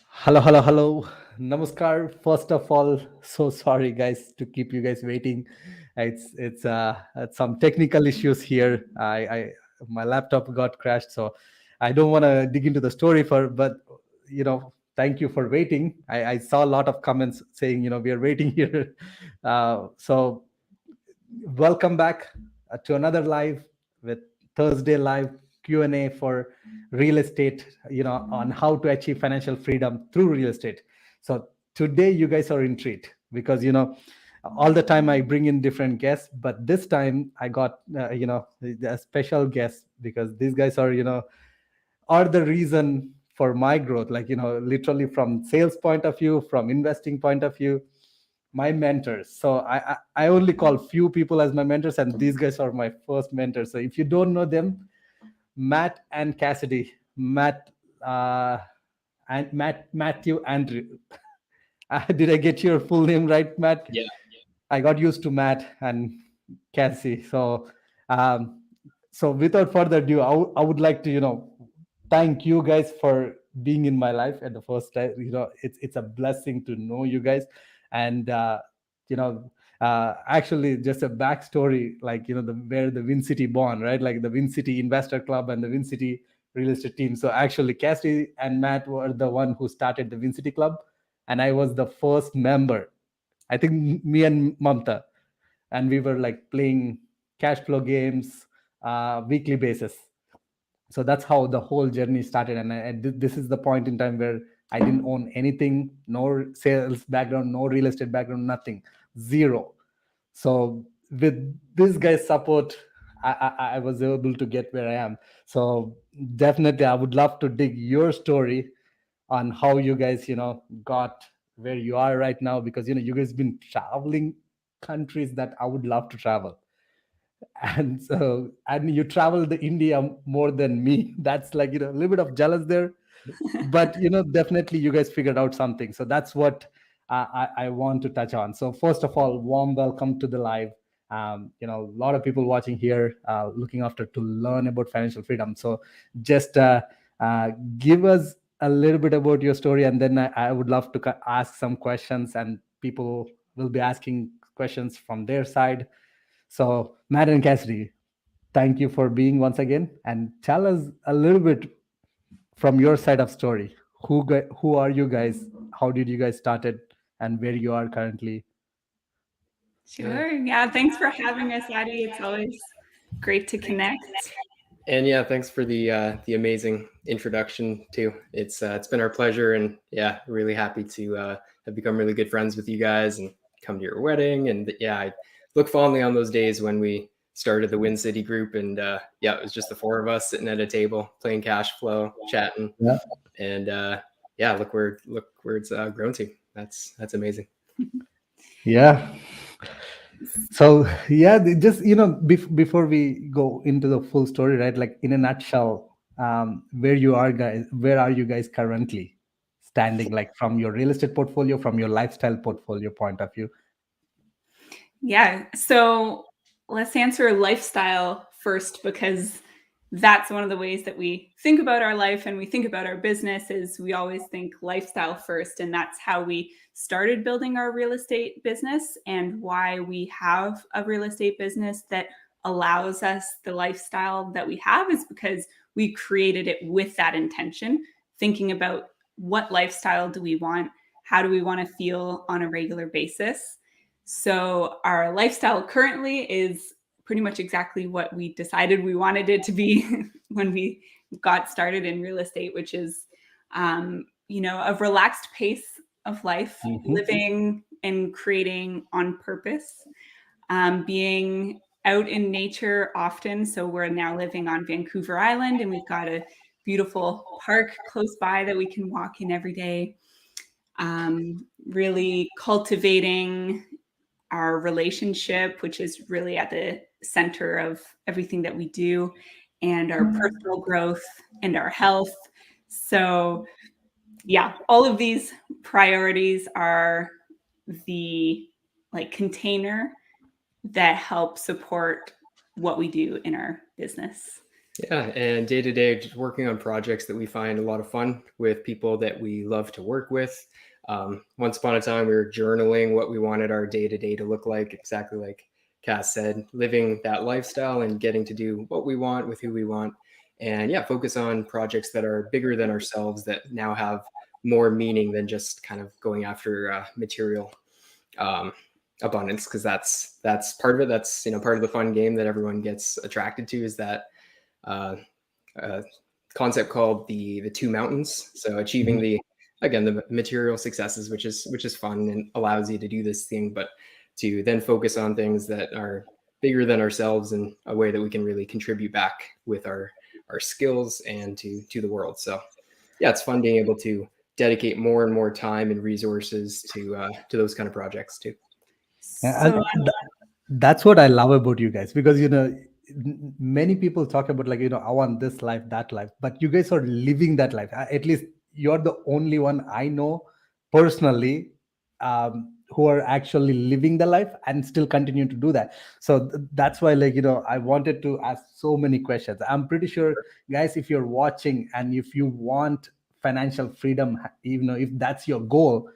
Hello, hello, hello. Namaskar. First of all, so sorry guys to keep you guys waiting. It's some technical issues here. I my laptop got crashed, so I don't want to dig into the story but thank you for waiting. I saw a lot of comments saying we are waiting here. So welcome back to another live with Thursday live Q&A for real estate, on how to achieve financial freedom through real estate. So today you guys are in treat because all the time I bring in different guests, but this time I got a special guest because these guys are the reason for my growth, like literally from sales point of view, from investing point of view, my mentors. So I only call few people as my mentors, and these guys are my first mentors. So if you don't know them, Matt and Cassidy, Matthew Andrew. Did I get your full name right, Matt? Yeah. I got used to Matt and Cassie. Um, so without further ado, I would like to, thank you guys for being in my life at the first time. It's a blessing to know you guys. And, you know, actually just a backstory, like, where the WinCity born, right? Like the WinCity Investor Club and the WinCity Real Estate Team. So actually, Cassie and Matt were the one who started the WinCity Club, and I was the first member. I think me and Mamta, and we were like playing cash flow games weekly basis. So that's how the whole journey started. And this is the point in time where I didn't own anything, no sales background, no real estate background, nothing, zero. So with this guy's support, I was able to get where I am. So definitely, I would love to dig your story on how you guys got where you are right now, because you guys been traveling countries that I would love to travel. And you travel the India more than me. That's like a little bit of jealous there, but definitely you guys figured out something. So that's what I want to touch on. So first of all, warm welcome to the live. A lot of people watching here, looking after to learn about financial freedom. So just give us a little bit about your story, and then I would love to ask some questions, and people will be asking questions from their side. So Matt and Cassidy, thank you for being once again, and tell us a little bit from your side of story. Who are you guys? How did you guys started, and where you are currently? Sure. Yeah. Thanks for having us, Addie. It's always great to connect. And yeah, thanks for the amazing introduction too. It's been our pleasure, and yeah, really happy to have become really good friends with you guys and come to your wedding. And yeah, I look fondly on those days when we started the WinCity group, and yeah, it was just the four of us sitting at a table playing cash flow, chatting, Yeah. and yeah, look where it's grown to. That's amazing. Yeah. So yeah, just before we go into the full story, right? Like in a nutshell, where are you guys currently standing? Like from your real estate portfolio, from your lifestyle portfolio point of view. Yeah. So let's answer lifestyle first, because that's one of the ways that we think about our life and we think about our business. Is we always think lifestyle first. And that's how we started building our real estate business, and why we have a real estate business that allows us the lifestyle that we have is because we created it with that intention, thinking about what lifestyle do we want? How do we want to feel on a regular basis? So our lifestyle currently is pretty much exactly what we decided we wanted it to be when we got started in real estate, which is, a relaxed pace of life, living and creating on purpose, being out in nature often. So we're now living on Vancouver Island, and we've got a beautiful park close by that we can walk in every day. Really cultivating our relationship, which is really at the center of everything that we do, and our personal growth and our health. So yeah, all of these priorities are the container that help support what we do in our business. Yeah, and day to day, just working on projects that we find a lot of fun with people that we love to work with. Once upon a time, we were journaling what we wanted our day to day to look like, exactly like Cass said, living that lifestyle and getting to do what we want with who we want. And yeah, focus on projects that are bigger than ourselves that now have more meaning than just kind of going after material um, abundance, because that's part of it. That's part of the fun game that everyone gets attracted to, is that uh, uh, concept called the two mountains. So achieving the material successes, which is fun and allows you to do this thing, but to then focus on things that are bigger than ourselves in a way that we can really contribute back with our skills and to the world. So yeah, it's fun being able to dedicate more and more time and resources to those kind of projects too. Yeah, So that's what I love about you guys, because many people talk about, like, I want this life, that life, but you guys are living that life. At least you're the only one I know personally, who are actually living the life and still continue to do that. So that's why, like, I wanted to ask so many questions. I'm pretty sure, guys, if you're watching and if you want financial freedom, even if that's your goal,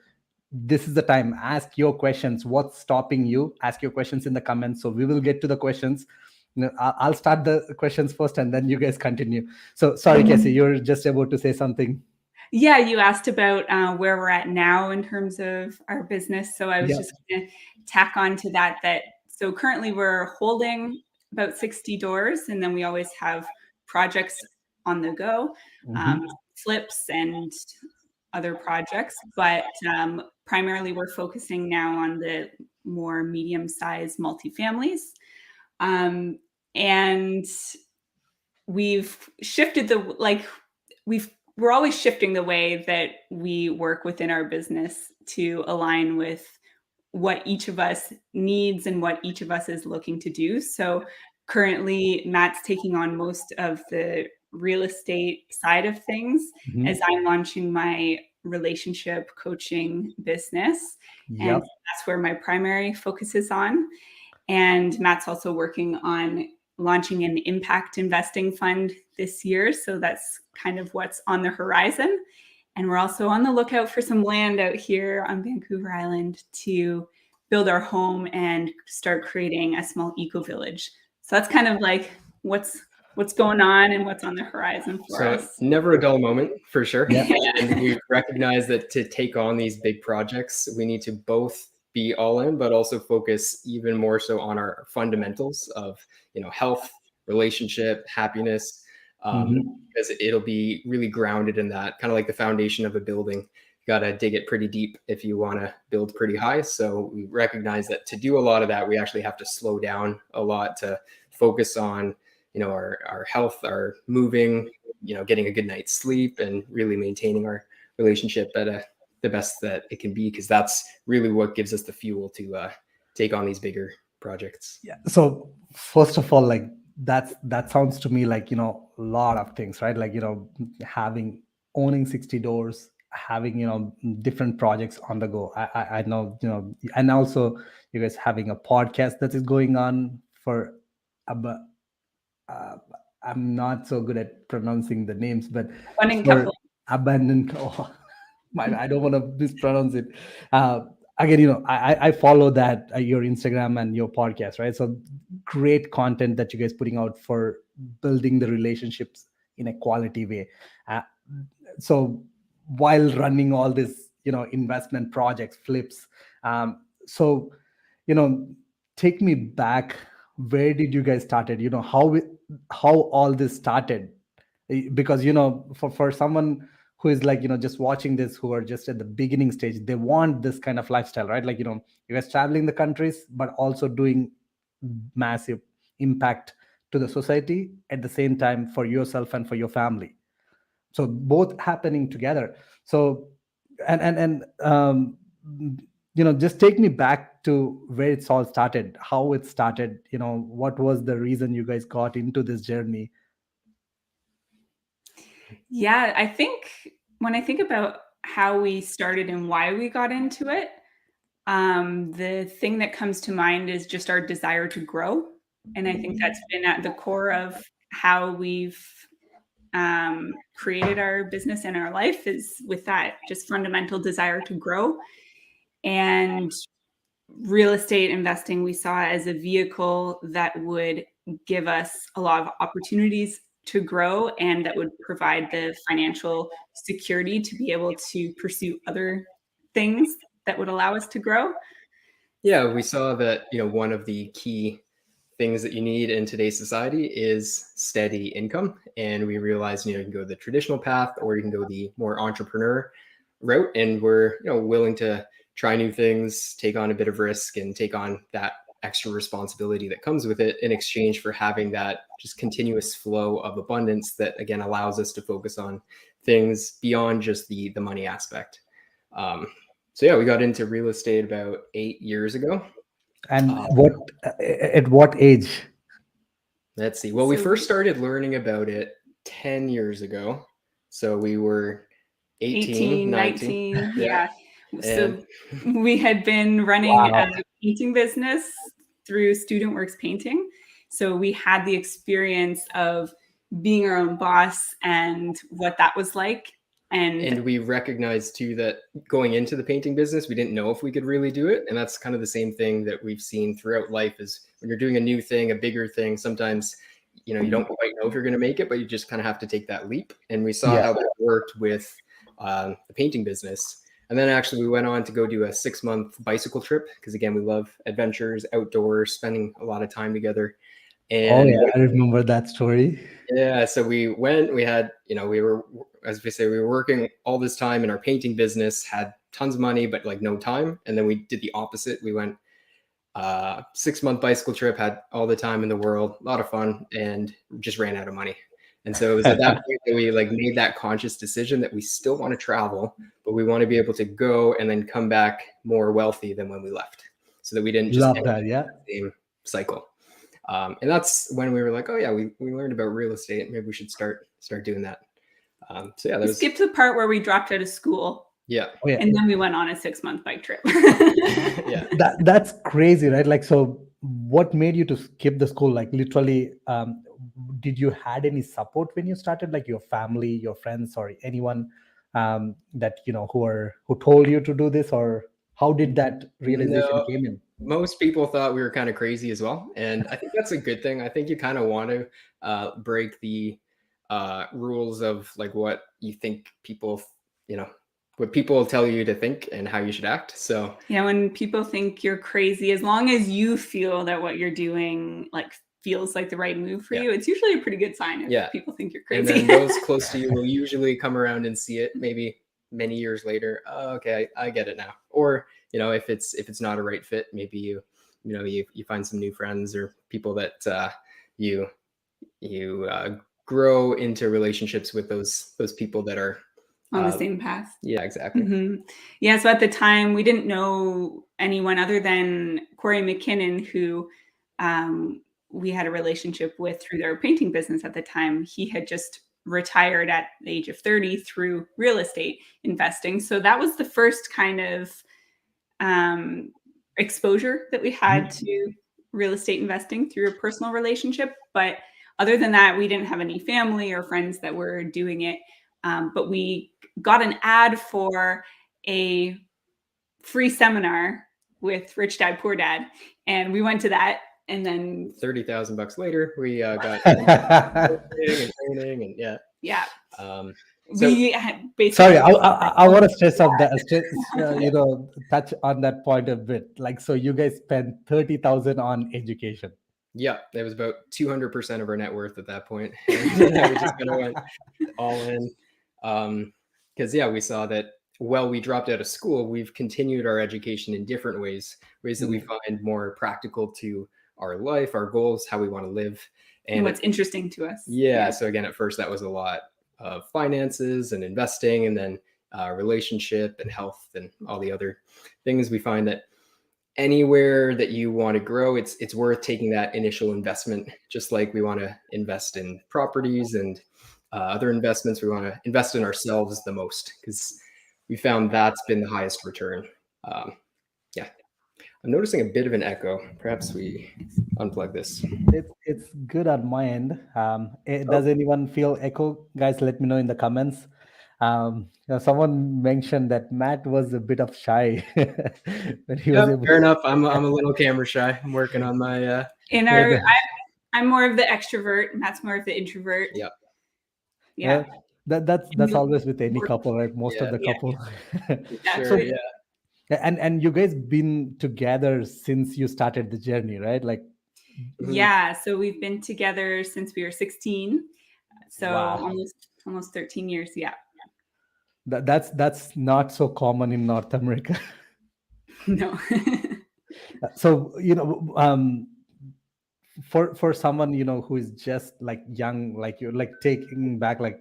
this is the time. Ask your questions. What's stopping you? Ask your questions in the comments, so we will get to the questions. I'll start the questions first and then you guys continue. So sorry, Cassie, you're just about to say something. yeah, you asked about where we're at now in terms of our business. So I was Yeah. just going to tack on to that. So currently we're holding about 60 doors, and then we always have projects on the go, flips and other projects. But primarily we're focusing now on the more medium-sized multifamilies. And we've shifted we're always shifting the way that we work within our business to align with what each of us needs and what each of us is looking to do. So currently Matt's taking on most of the real estate side of things as I'm launching my relationship coaching business. And Yep. that's where my primary focus is on. And Matt's also working on launching an impact investing fund this year. So that's kind of what's on the horizon. And we're also on the lookout for some land out here on Vancouver Island to build our home and start creating a small eco village. So that's kind of like what's going on and what's on the horizon for us. Never a dull moment, for sure. Yeah. And we recognize that to take on these big projects, we need to both be all in, but also focus even more so on our fundamentals of health, relationship, happiness, because it'll be really grounded in that, kind of like the foundation of a building. You got to dig it pretty deep if you want to build pretty high. So we recognize that to do a lot of that, we actually have to slow down a lot to focus on our health, our moving, getting a good night's sleep, and really maintaining our relationship at the best that it can be, because that's really what gives us the fuel to take on these bigger projects. Yeah. So first of all, like, that sounds to me like, a lot of things, right? Like, owning 60 doors, having, different projects on the go. I know, and also you guys having a podcast that is going on for about, I'm not so good at pronouncing the names, but Funding for couple. abandoned. Oh, I don't want to mispronounce it. Again, I follow that, your Instagram and your podcast, right? So great content that you guys putting out for building the relationships in a quality way. So while running all this, investment projects, flips, so take me back. Where did you guys started? How all this started? Because for someone who is like just watching this, who are just at the beginning stage, they want this kind of lifestyle, right? Like, you guys traveling the countries but also doing massive impact to the society at the same time, for yourself and for your family, so both happening together. So just take me back to where it's all started, how it started, what was the reason you guys got into this journey? Yeah, I think when I think about how we started and why we got into it, the thing that comes to mind is just our desire to grow. And I think that's been at the core of how we've created our business and our life is with that just fundamental desire to grow. And real estate investing we saw as a vehicle that would give us a lot of opportunities to grow and that would provide the financial security to be able to pursue other things that would allow us to grow. Yeah, we saw that, one of the key things that you need in today's society is steady income. And we realized, you can go the traditional path or you can go the more entrepreneur route. And we're, willing to try new things, take on a bit of risk and take on that extra responsibility that comes with it in exchange for having that just continuous flow of abundance that, again, allows us to focus on things beyond just the money aspect. So yeah, we got into real estate about 8 years ago. And at what age? Let's see. Well, we first started learning about it 10 years ago. So we were 18 19. Yeah. So we had been running a painting business through Student Works Painting. So we had the experience of being our own boss and what that was like. And we recognized too that going into the painting business, we didn't know if we could really do it. And that's kind of the same thing that we've seen throughout life is when you're doing a new thing, a bigger thing, sometimes, you don't quite know if you're going to make it, but you just kind of have to take that leap. And we saw how that worked with the painting business. And then actually we went on to go do a 6-month bicycle trip because, again, we love adventures, outdoors, spending a lot of time together. And I remember that story. Yeah, so we went, we had, we were, as we say, we were working all this time in our painting business, had tons of money, but like no time. And then we did the opposite. We went 6-month bicycle trip, had all the time in the world, a lot of fun, and just ran out of money. And so it was at that point that we made that conscious decision that we still want to travel, but we want to be able to go and then come back more wealthy than when we left, so that we didn't just end the same cycle. And that's when we were like, oh yeah, we learned about real estate. Maybe we should start doing that. So yeah, we skipped the part where we dropped out of school. Yeah. And then we went on a 6-month bike trip. Yeah. That's crazy, right? So what made you to skip the school? Literally, did you had any support when you started, like your family, your friends, or anyone that, who told you to do this, or how did that realization came in? Most people thought we were kind of crazy as well. And I think that's a good thing. I think you kind of want to break the rules of what you think people, what people tell you to think and how you should act. So yeah, when people think you're crazy, as long as you feel that what you're doing feels like the right move for you, it's usually a pretty good sign if people think you're crazy. And then those close to you will usually come around and see it maybe many years later. Oh, okay, I get it now. Or if it's not a right fit, maybe you find some new friends or people that you grow into relationships with those people that are on the same path. Yeah, exactly. Mm-hmm. Yeah. So at the time, we didn't know anyone other than Corey McKinnon, who we had a relationship with through their painting business at the time. He had just retired at the age of 30 through real estate investing. So that was the first kind of exposure that we had to real estate investing through a personal relationship. But other than that, we didn't have any family or friends that were doing it. But we got an ad for a free seminar with Rich Dad, Poor Dad. And we went to that. And then $30,000 later, we got training and yeah. Yeah. So, we had basically. Sorry, I want to stress on that. Touch on that point a bit. So you guys spent $30,000 on education. Yeah, that was about 200% of our net worth at that point. And we just kind of went all in. Because we saw that while we dropped out of school, we've continued our education in different ways that we find more practical to our life, our goals, how we want to live. And what's interesting to us. Yeah. So again, at first that was a lot of finances and investing, and then relationship and health and all the other things. We find that anywhere that you want to grow, it's worth taking that initial investment. Just like we want to invest in properties and other investments, we want to invest in ourselves the most, because we found that's been the highest return. I'm noticing a bit of an echo. Perhaps we unplug this. It's good on my end. Does anyone feel echo? Guys, let me know in the comments. Someone mentioned that Matt was a bit of shy when he was Yep, able. fair enough. I'm a little camera shy. I'm working on my. I'm more of the extrovert, Matt's more of the introvert. Yep. Yeah. That's always with any couple, right? Most of the couple. Exactly. Sure, yeah. And you guys been together since you started the journey, right? Like, yeah. So we've been together since we were 16. So wow. almost 13 years. Yeah. That's not so common in North America. No. So, for someone, who is just like young, like you're like taking back, like,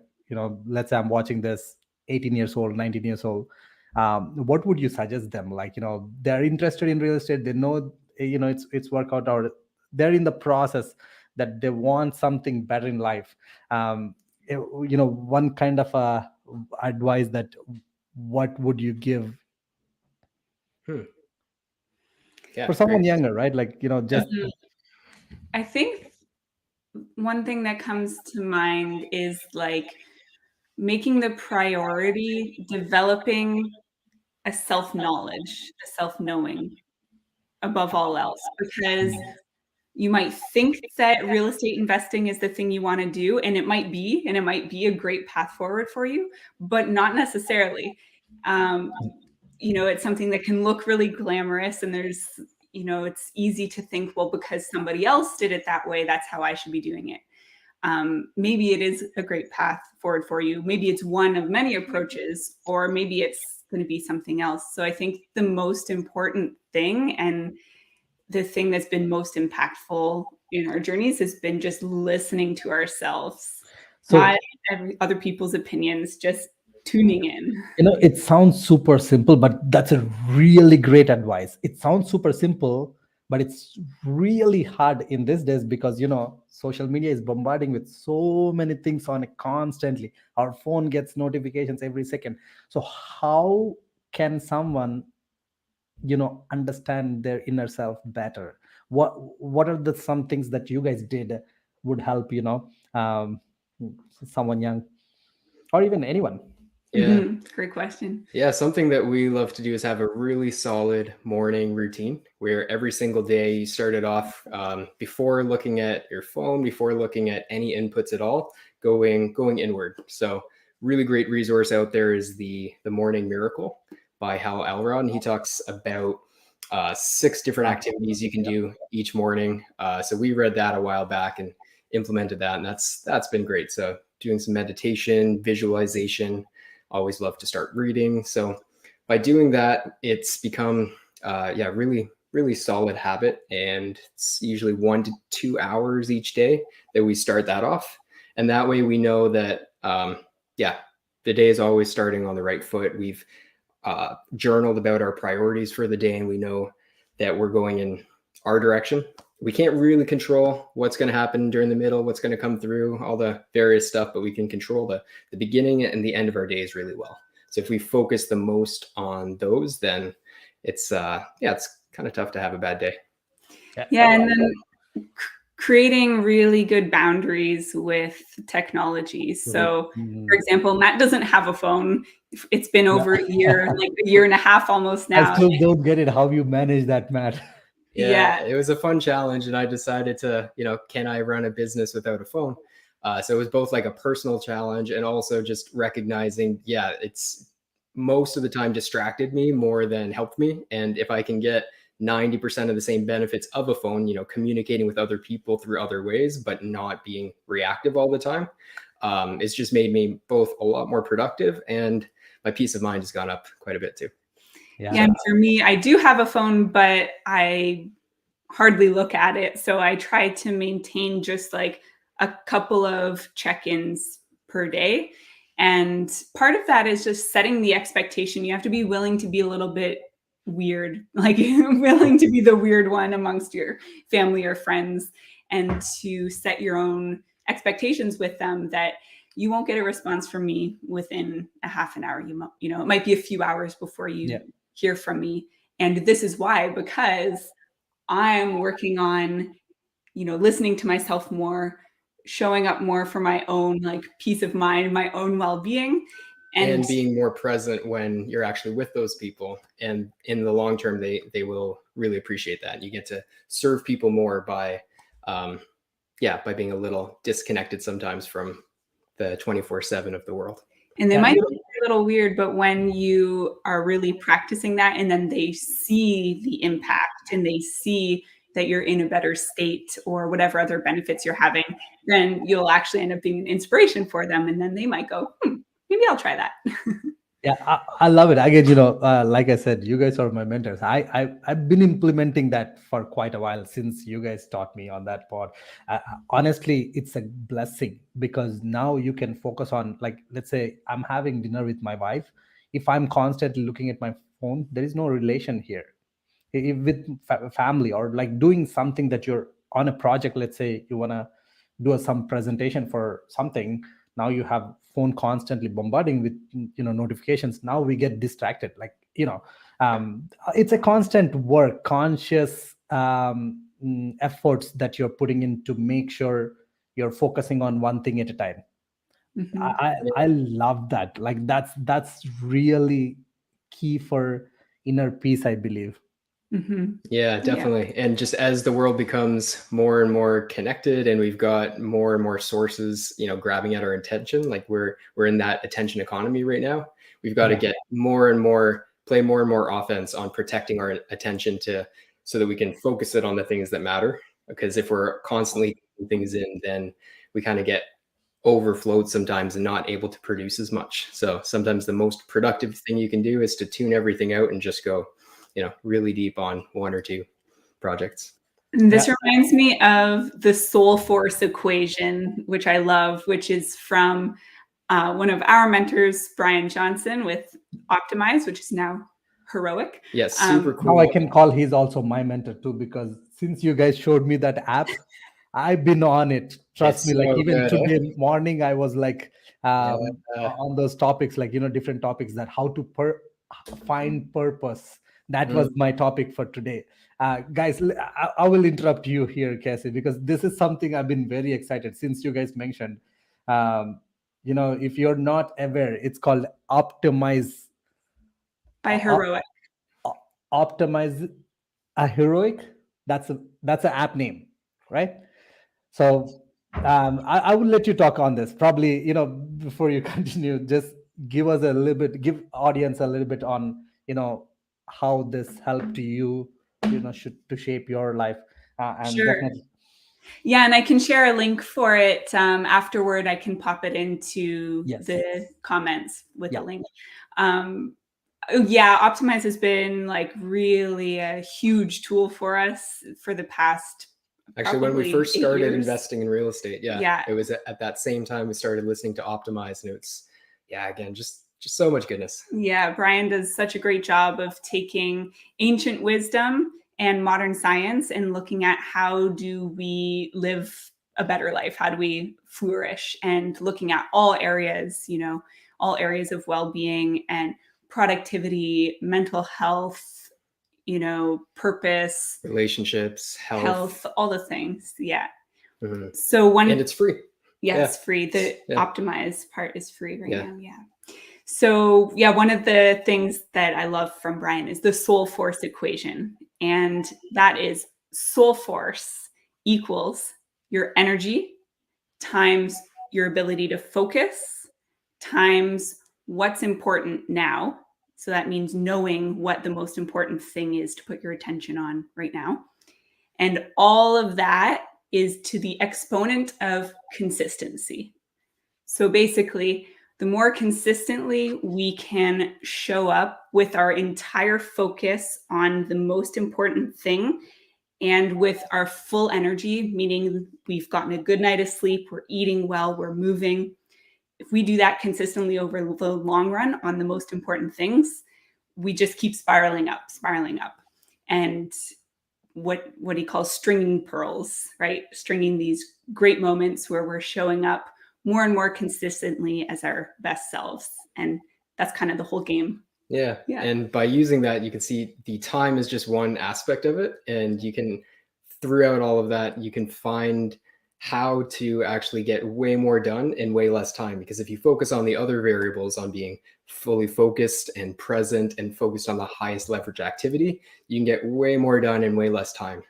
let's say I'm watching this 18 years old, 19 years old. What would you suggest them? Like, they're interested in real estate. They know, it's workout, or they're in the process that they want something better in life. One kind of advice that what would you give Yeah, for someone great. younger, right? Like, just I think one thing that comes to mind is like making the priority developing a self-knowledge, a self-knowing above all else, because you might think that real estate investing is the thing you want to do, and it might be a great path forward for you, but not necessarily. It's something that can look really glamorous, and there's, it's easy to think, well, because somebody else did it that way, that's how I should be doing it. Maybe it is a great path forward for you. Maybe it's one of many approaches, or maybe it's going to be something else. So I think the most important thing, and the thing that's been most impactful in our journeys, has been just listening to ourselves, not other people's opinions, just tuning in. It sounds super simple, but that's a really great advice. It sounds super simple, but it's really hard in these days because, social media is bombarding with so many things on it constantly. Our phone gets notifications every second. So how can someone, understand their inner self better? What are some things that you guys did would help, someone young or even anyone? Yeah. Great question. Yeah, something that we love to do is have a really solid morning routine where every single day you start it off before looking at your phone, before looking at any inputs at all, going inward. So really great resource out there is the Morning Miracle by Hal Elrod. And he talks about 6 different activities you can do each morning. So we read that a while back and implemented that, and that's been great. So doing some meditation, visualization. Always love to start reading. So by doing that, it's become really, really solid habit. And it's usually 1 to 2 hours each day that we start that off. And that way we know that, the day is always starting on the right foot. We've journaled about our priorities for the day, and we know that we're going in our direction. We can't really control what's going to happen during the middle, what's going to come through, all the various stuff, but we can control the beginning and the end of our days really well. So if we focus the most on those, then it's kind of tough to have a bad day. Yeah, and then creating really good boundaries with technology. So, for example, Matt doesn't have a phone. It's been over a year, like a year and a half almost now. I still don't get it, how you manage that, Matt. Yeah. It was a fun challenge, and I decided to, can I run a business without a phone? So it was both like a personal challenge and also just recognizing, it's most of the time distracted me more than helped me. And if I can get 90% of the same benefits of a phone, communicating with other people through other ways, but not being reactive all the time, it's just made me both a lot more productive, and my peace of mind has gone up quite a bit too. Yeah, and for me, I do have a phone, but I hardly look at it. So I try to maintain just like a couple of check-ins per day. And part of that is just setting the expectation. You have to be willing to be a little bit weird, like willing to be the weird one amongst your family or friends, and to set your own expectations with them that you won't get a response from me within a half an hour. It might be a few hours before you hear from me. And this is why, because I'm working on, listening to myself more, showing up more for my own like peace of mind, my own well-being, and being more present when you're actually with those people. And in the long term, they will really appreciate that. You get to serve people more by being a little disconnected sometimes from the 24/7 of the world. And they might be a little weird, but when you are really practicing that and then they see the impact and they see that you're in a better state or whatever other benefits you're having, then you'll actually end up being an inspiration for them. And then they might go, maybe I'll try that. Yeah, I love it. Again, like I said, you guys are my mentors. I've been implementing that for quite a while since you guys taught me on that part. Honestly, it's a blessing because now you can focus on, like, let's say I'm having dinner with my wife. If I'm constantly looking at my phone, there is no relation here. With family or like doing something that you're on a project, let's say you want to do some presentation for something. Now you have phone constantly bombarding with notifications. Now we get distracted, like it's a constant work, conscious efforts that you're putting in to make sure you're focusing on one thing at a time. I love that. Like that's really key for inner peace, I believe. Yeah, definitely. And just as the world becomes more and more connected and we've got more and more sources, grabbing at our attention, like we're in that attention economy right now. We've got to get more and more, play more and more offense on protecting our attention so that we can focus it on the things that matter. Because if we're constantly taking things in, then we kind of get overflowed sometimes and not able to produce as much. So sometimes the most productive thing you can do is to tune everything out and just go really deep on one or two projects. This reminds me of the soul force equation, which I love, which is from one of our mentors, Brian Johnson, with Optimize, which is now Heroic. Yes, super cool. Now I can call he's also my mentor too, because since you guys showed me that app, I've been on it. Trust me, like even today morning, I was like on those topics, like, different topics, that how to find purpose. That was my topic for today. Guys, I will interrupt you here, Cassie, because this is something I've been very excited since you guys mentioned. If you're not aware, it's called Optimize. By Heroic. Optimize a Heroic. That's an app name, right? So I will let you talk on this. Probably, before you continue, just give audience a little bit on, how this helped you, to shape your life. And sure. Definitely. Yeah, and I can share a link for it afterward. I can pop it into the comments with the link. Optimize has been like really a huge tool for us for the past. Actually, when we first started investing in real estate, it was at that same time we started listening to Optimize, and it's again just so much goodness. Yeah, Brian does such a great job of taking ancient wisdom and modern science and looking at how do we live a better life, how do we flourish, and looking at all areas, all areas of well-being and productivity, mental health, purpose, relationships, health, all the things. Yeah. Mm-hmm. So and it's free. It's free. The Optimize part is free right now. Yeah. So one of the things that I love from Brian is the soul force equation. And that is soul force equals your energy times your ability to focus times what's important now. So that means knowing what the most important thing is to put your attention on right now. And all of that is to the exponent of consistency. So basically, the more consistently we can show up with our entire focus on the most important thing and with our full energy, meaning we've gotten a good night of sleep, we're eating well, we're moving. If we do that consistently over the long run on the most important things, we just keep spiraling up. And what he calls stringing pearls, right? Stringing these great moments where we're showing up more and more consistently as our best selves. And that's kind of the whole game Yeah. And by using that, you can see the time is just one aspect of it. And you can, throughout all of that, you can find how to actually get way more done in way less time. Because if you focus on the other variables, on being fully focused and present and focused on the highest leverage activity, you can get way more done in way less time,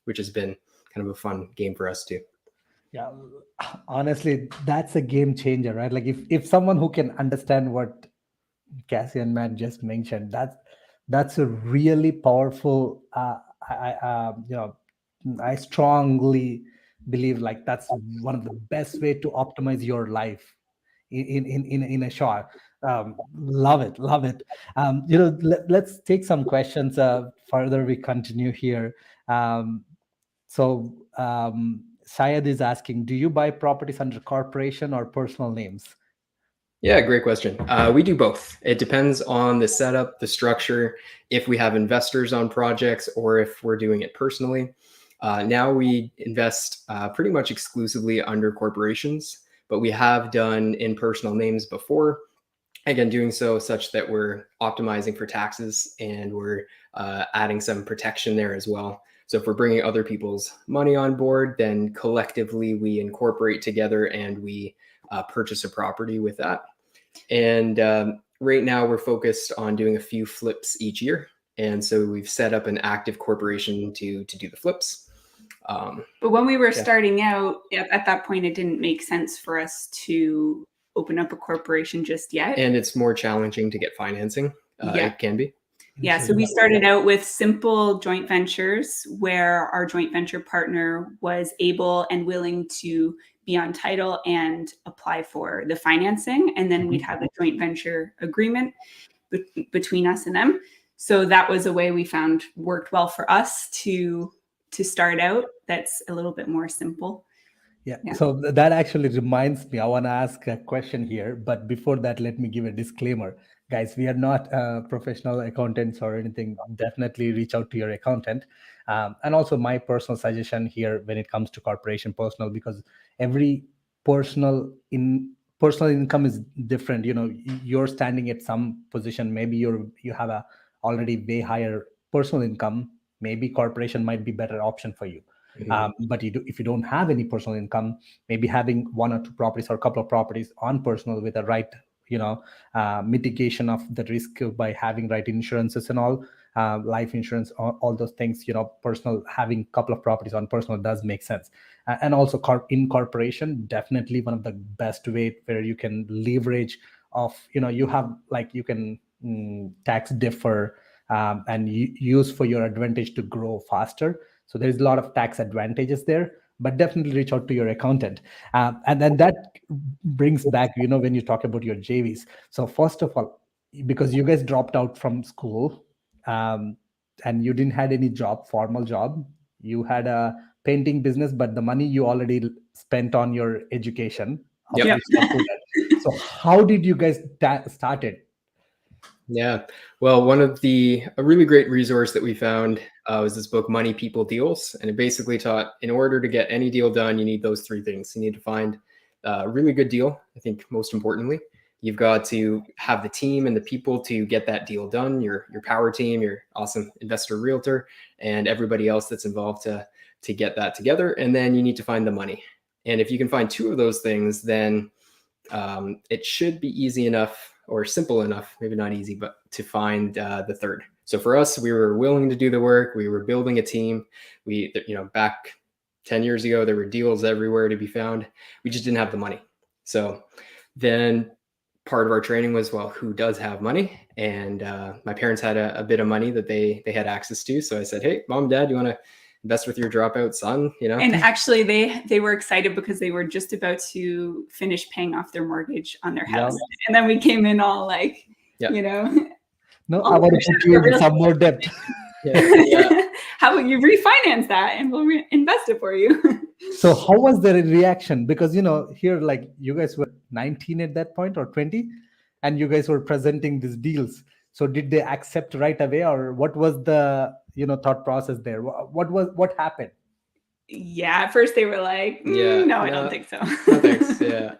which has been kind of a fun game for us too. Yeah, honestly, that's a game changer, right? Like if someone who can understand what Cassie and Matt just mentioned, that's a really powerful. I strongly believe like that's one of the best way to optimize your life in a shot. Love it, love it. Let's take some questions. Further, we continue here. Syed is asking, do you buy properties under corporation or personal names? Yeah, great question. We do both. It depends on the setup, the structure, if we have investors on projects or if we're doing it personally. Now we invest pretty much exclusively under corporations, but we have done in personal names before. Again, doing so such that we're optimizing for taxes and we're adding some protection there as well. So if we're bringing other people's money on board, then collectively we incorporate together and we purchase a property with that. And right now we're focused on doing a few flips each year. And so we've set up an active corporation to do the flips. But when we were starting out, at that point, it didn't make sense for us to open up a corporation just yet. And it's more challenging to get financing. It can be. Yeah, so we started out with simple joint ventures where our joint venture partner was able and willing to be on title and apply for the financing. And then we'd have a joint venture agreement between us and them. So that was a way we found worked well for us to start out. That's a little bit more simple. Yeah. So that actually reminds me, I want to ask a question here. But before that, let me give a disclaimer. Guys, we are not professional accountants or anything. Definitely reach out to your accountant. And also my personal suggestion here when it comes to corporation personal, because every personal income is different. You're standing at some position. Maybe you have a already way higher personal income. Maybe corporation might be better option for you. But if you don't have any personal income, maybe having one or two properties or a couple of properties on personal with the right, mitigation of the risk by having right insurances and all, life insurance, all those things, personal, having a couple of properties on personal does make sense. And also incorporation, definitely one of the best way where you can leverage of, you have like, you can tax defer and use for your advantage to grow faster. So there's a lot of tax advantages there, but definitely reach out to your accountant. And then that brings back, when you talk about your JVs. So first of all, because you guys dropped out from school and you didn't had any formal job, you had a painting business, but the money you already spent on your education. Yep. So how did you guys start it? Yeah. Well, a really great resource that we found was this book, Money, People, Deals. And it basically taught, in order to get any deal done, you need those three things. You need to find a really good deal. I think most importantly, you've got to have the team and the people to get that deal done, your power team, your awesome investor realtor, and everybody else that's involved to get that together. And then you need to find the money. And if you can find two of those things, then it should be easy enough, or simple enough, maybe not easy, but to find the third. So for us, we were willing to do the work. We were building a team. Back 10 years ago, there were deals everywhere to be found. We just didn't have the money. So then part of our training was, well, who does have money? And my parents had a bit of money that they had access to. So I said, hey, mom, dad, you want to invest with your dropout son? And actually they were excited because they were just about to finish paying off their mortgage on their house. Yep. And then we came in all like, no, I want to put you in some more debt. Yeah. How about you refinance that and we'll invest it for you? So how was their reaction? Because, here, like you guys were 19 at that point or 20, and you guys were presenting these deals. So did they accept right away, or what was the, thought process there? What happened? Yeah, at first they were like, Yeah, no, I don't think so. No thanks. Yeah.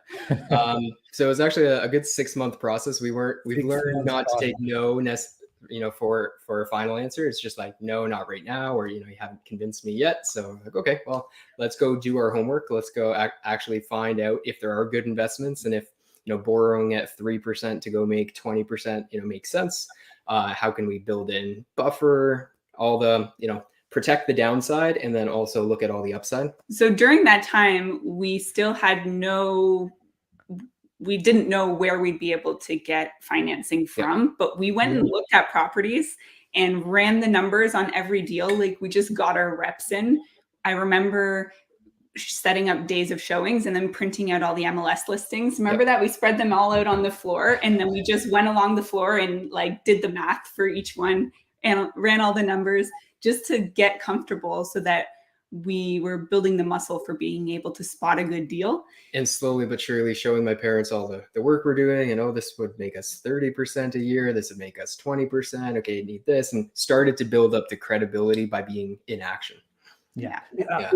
So it was actually a good 6-month process. We've 6 learned months not to take process. no, for a final answer. It's just like, no, not right now, or you haven't convinced me yet. So like, okay, well, let's go do our homework. Let's go actually find out if there are good investments, and if borrowing at 3% to go make 20% makes sense. How can we build in buffer, all the protect the downside, and then also look at all the upside. So during that time, we still had we didn't know where we'd be able to get financing from, but we went and looked at properties and ran the numbers on every deal. Like, we just got our reps in. I remember setting up days of showings and then printing out all the MLS listings. Remember that? We spread them all out on the floor, and then we just went along the floor and like did the math for each one and ran all the numbers just to get comfortable, so that we were building the muscle for being able to spot a good deal. And slowly but surely showing my parents all the work we're doing, and this would make us 30% a year. This would make us 20%. Okay, you need this. And started to build up the credibility by being in action. Yeah.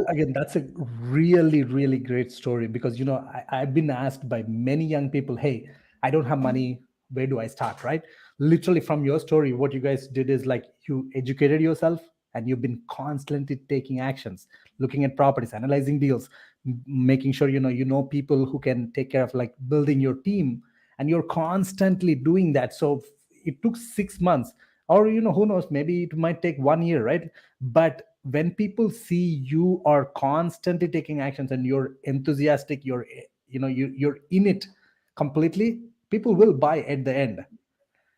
Again, that's a really, really great story, because, I've been asked by many young people, hey, I don't have money. Where do I start? Right? Literally from your story, what you guys did is like you educated yourself, and you've been constantly taking actions, looking at properties, analyzing deals, making sure, you know people who can take care of like building your team, and you're constantly doing that. So it took 6 months, or, who knows, maybe it might take 1 year, right? But when people see you are constantly taking actions and you're enthusiastic, you're in it completely, people will buy at the end.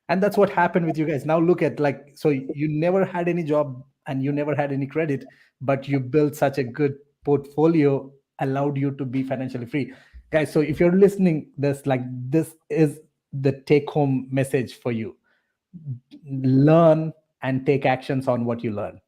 And that's what happened with you guys. Now look at, like, so you never had any job and you never had any credit, but you built such a good portfolio, allowed you to be financially free, guys. So if you're listening, this is the take home message for you: learn and take actions on what you learn.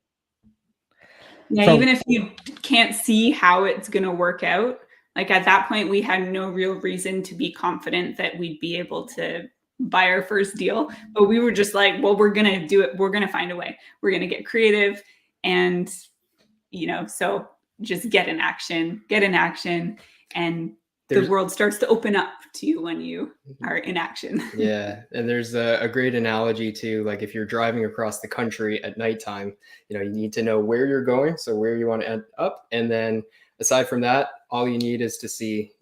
Yeah, even if you can't see how it's going to work out, like at that point, we had no real reason to be confident that we'd be able to buy our first deal. But we were just like, well, we're going to do it. We're going to find a way. We're going to get creative. And, so just get in action. And the world starts to open up to you when you are in action. Yeah. And there's a great analogy to, like, if you're driving across the country at nighttime, you need to know where you're going, so where you want to end up. And then aside from that, all you need is to see,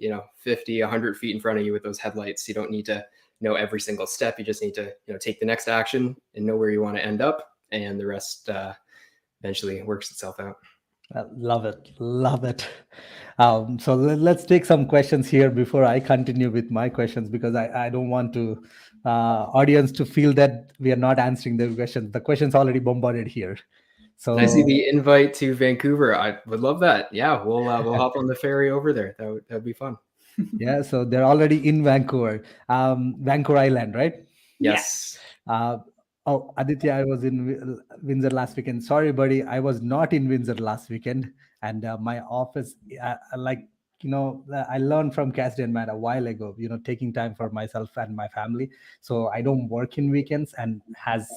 50, 100 feet in front of you with those headlights. You don't need to know every single step. You just need to, take the next action and know where you want to end up. And the rest eventually works itself out. Love it. So let's take some questions here before I continue with my questions, because I don't want to audience to feel that we are not answering the questions. The questions already bombarded here. So I see the invite to Vancouver. I would love that. Yeah, we'll hop on the ferry over there. That would be fun. Yeah, so they're already in Vancouver, Vancouver Island, right? Yes. Oh, Aditya, I was in Windsor last weekend. Sorry, buddy, I was not in Windsor last weekend. And my office, I learned from Cassidy and Matt a while ago, taking time for myself and my family. So I don't work in weekends, and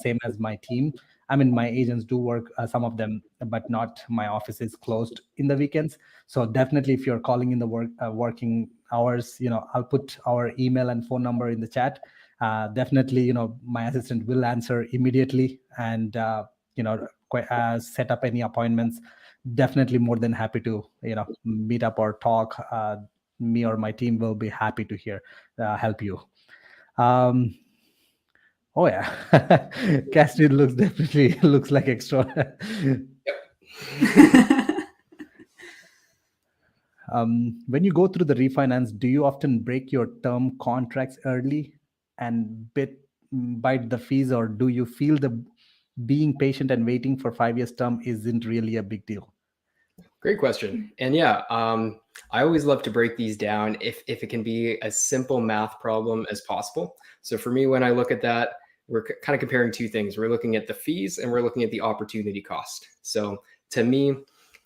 same as my team. I mean, my agents do work, some of them, but not, my office is closed in the weekends. So definitely, if you're calling in the working hours, I'll put our email and phone number in the chat. Definitely, my assistant will answer immediately, and set up any appointments. Definitely more than happy to meet up or talk. Me or my team will be happy to help you. Oh yeah, Cassidy looks like extra. When you go through the refinance, do you often break your term contracts early and bite the fees, or do you feel the being patient and waiting for 5 years term isn't really a big deal? Great question. And yeah, I always love to break these down if it can be as simple math problem as possible. So for me, when I look at that, we're kind of comparing two things. We're looking at the fees and we're looking at the opportunity cost. So to me,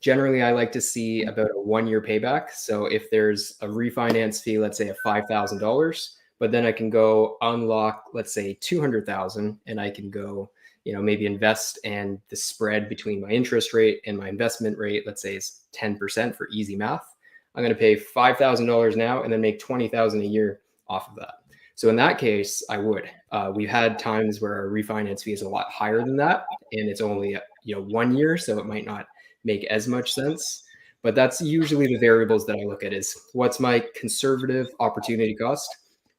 generally, I like to see about a 1-year payback. So if there's a refinance fee, let's say of $5,000, but then I can go unlock, let's say 200,000, and I can go, maybe invest, and the spread between my interest rate and my investment rate, let's say, is 10% for easy math. I'm going to pay $5,000 now and then make $20,000 a year off of that. So in that case, I would. We've had times where our refinance fee is a lot higher than that, and it's only 1 year, so it might not make as much sense. But that's usually the variables that I look at, is what's my conservative opportunity cost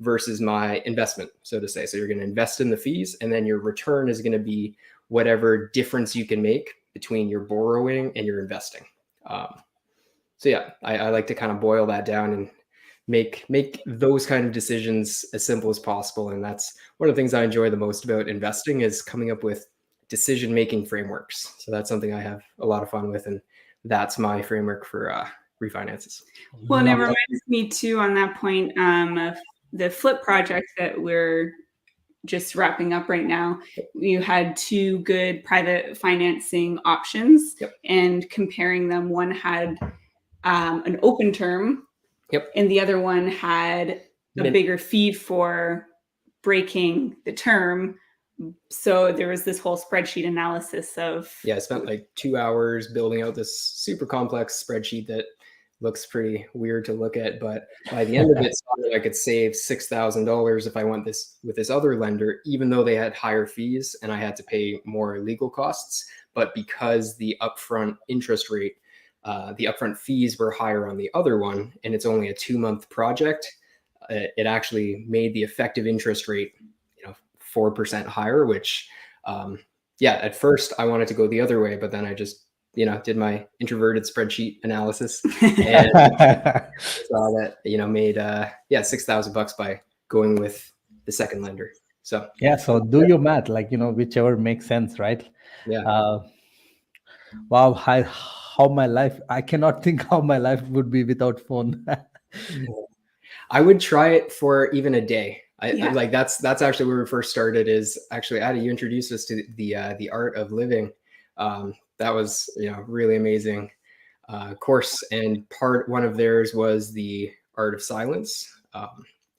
versus my investment, so to say. So you're going to invest in the fees, and then your return is going to be whatever difference you can make between your borrowing and your investing. So yeah, I like to kind of boil that down and make those kind of decisions as simple as possible. And that's one of the things I enjoy the most about investing, is coming up with decision-making frameworks. So that's something I have a lot of fun with, and that's my framework for refinances. Well, and it reminds me too, on that point, of the flip project that we're just wrapping up right now. You had two good private financing options. Yep. And comparing them, one had an open term. Yep. And the other one had a bigger fee for breaking the term. So there was this whole spreadsheet analysis of... Yeah, I spent like 2 hours building out this super complex spreadsheet that looks pretty weird to look at, but by the end of it, I could save $6,000 if I went with this other lender, even though they had higher fees and I had to pay more legal costs. But because the upfront interest rate, the upfront fees were higher on the other one, and it's only a 2-month project, it actually made the effective interest rate 4% higher, which at first I wanted to go the other way, but then I just did my introverted spreadsheet analysis and saw that made $6,000 by going with the second lender. So yeah, so do your math, whichever makes sense, right? Yeah. Wow, how my life, I cannot think how my life would be without phone. I would try it for even a day. Yeah. That's actually where we first started. Is actually, Addie, you introduced us to the art of living. That was really amazing course, and one of theirs was the art of silence.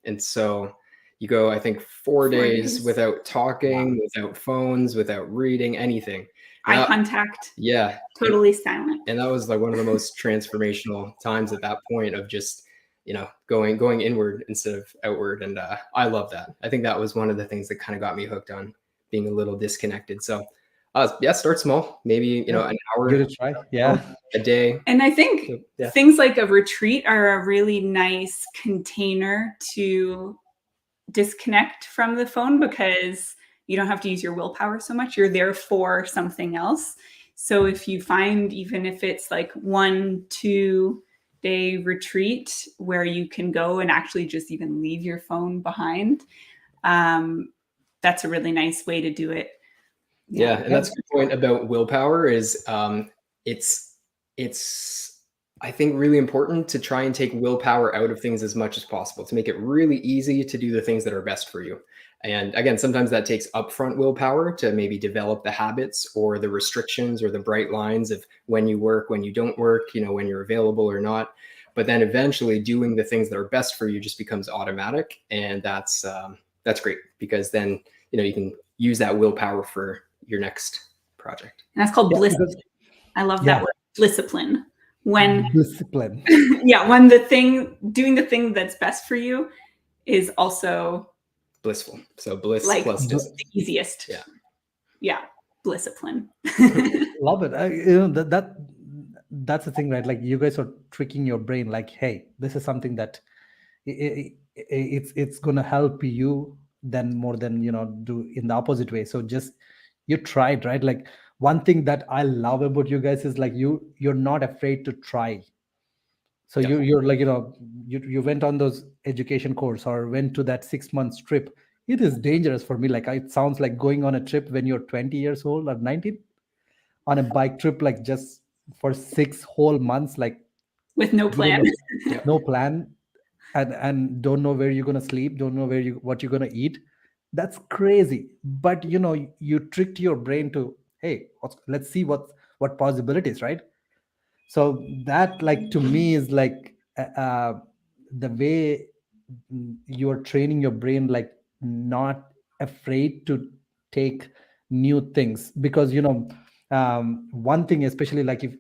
And so you go, I think, 4 days without talking, without phones, without reading anything. Eye contact. Yeah. Totally silent. And that was like one of the most transformational times at that point, of just going inward instead of outward. And I love that. I think that was one of the things that kind of got me hooked on being a little disconnected. So start small, maybe an hour, give it a try. A day. And I think things like a retreat are a really nice container to disconnect from the phone, because you don't have to use your willpower so much. You're there for something else. So if you find, even if it's like 1-2 day retreat where you can go and actually just even leave your phone behind, that's a really nice way to do it. Yeah, and that's a good point about willpower. Is it's I think really important to try and take willpower out of things as much as possible, to make it really easy to do the things that are best for you. And again, sometimes that takes upfront willpower to maybe develop the habits or the restrictions or the bright lines of when you work, when you don't work, when you're available or not. But then eventually doing the things that are best for you just becomes automatic. And that's great, because then, you can use that willpower for your next project. And that's called Bliss. I love that word, discipline. When discipline. When doing the thing that's best for you is also blissful. So bliss plus the easiest. Yeah. Discipline. Love it. That's the thing, right? Like, you guys are tricking your brain, like, hey, this is something that it's gonna help you then more than do in the opposite way. So just you tried, right? Like, one thing that I love about you guys is like you're not afraid to try. So you're like, you went on those education course or went to that 6 months trip. It is dangerous for me. Like, it sounds like going on a trip when you're 20 years old or 19 on a bike trip, like just for 6 whole months, like with no plan. No plan, and don't know where you're gonna sleep, don't know what you're gonna eat. That's crazy. But you tricked your brain to, hey, let's see what possibilities, right? So that, like, to me is like the way you're training your brain, like, not afraid to take new things. Because one thing, especially like if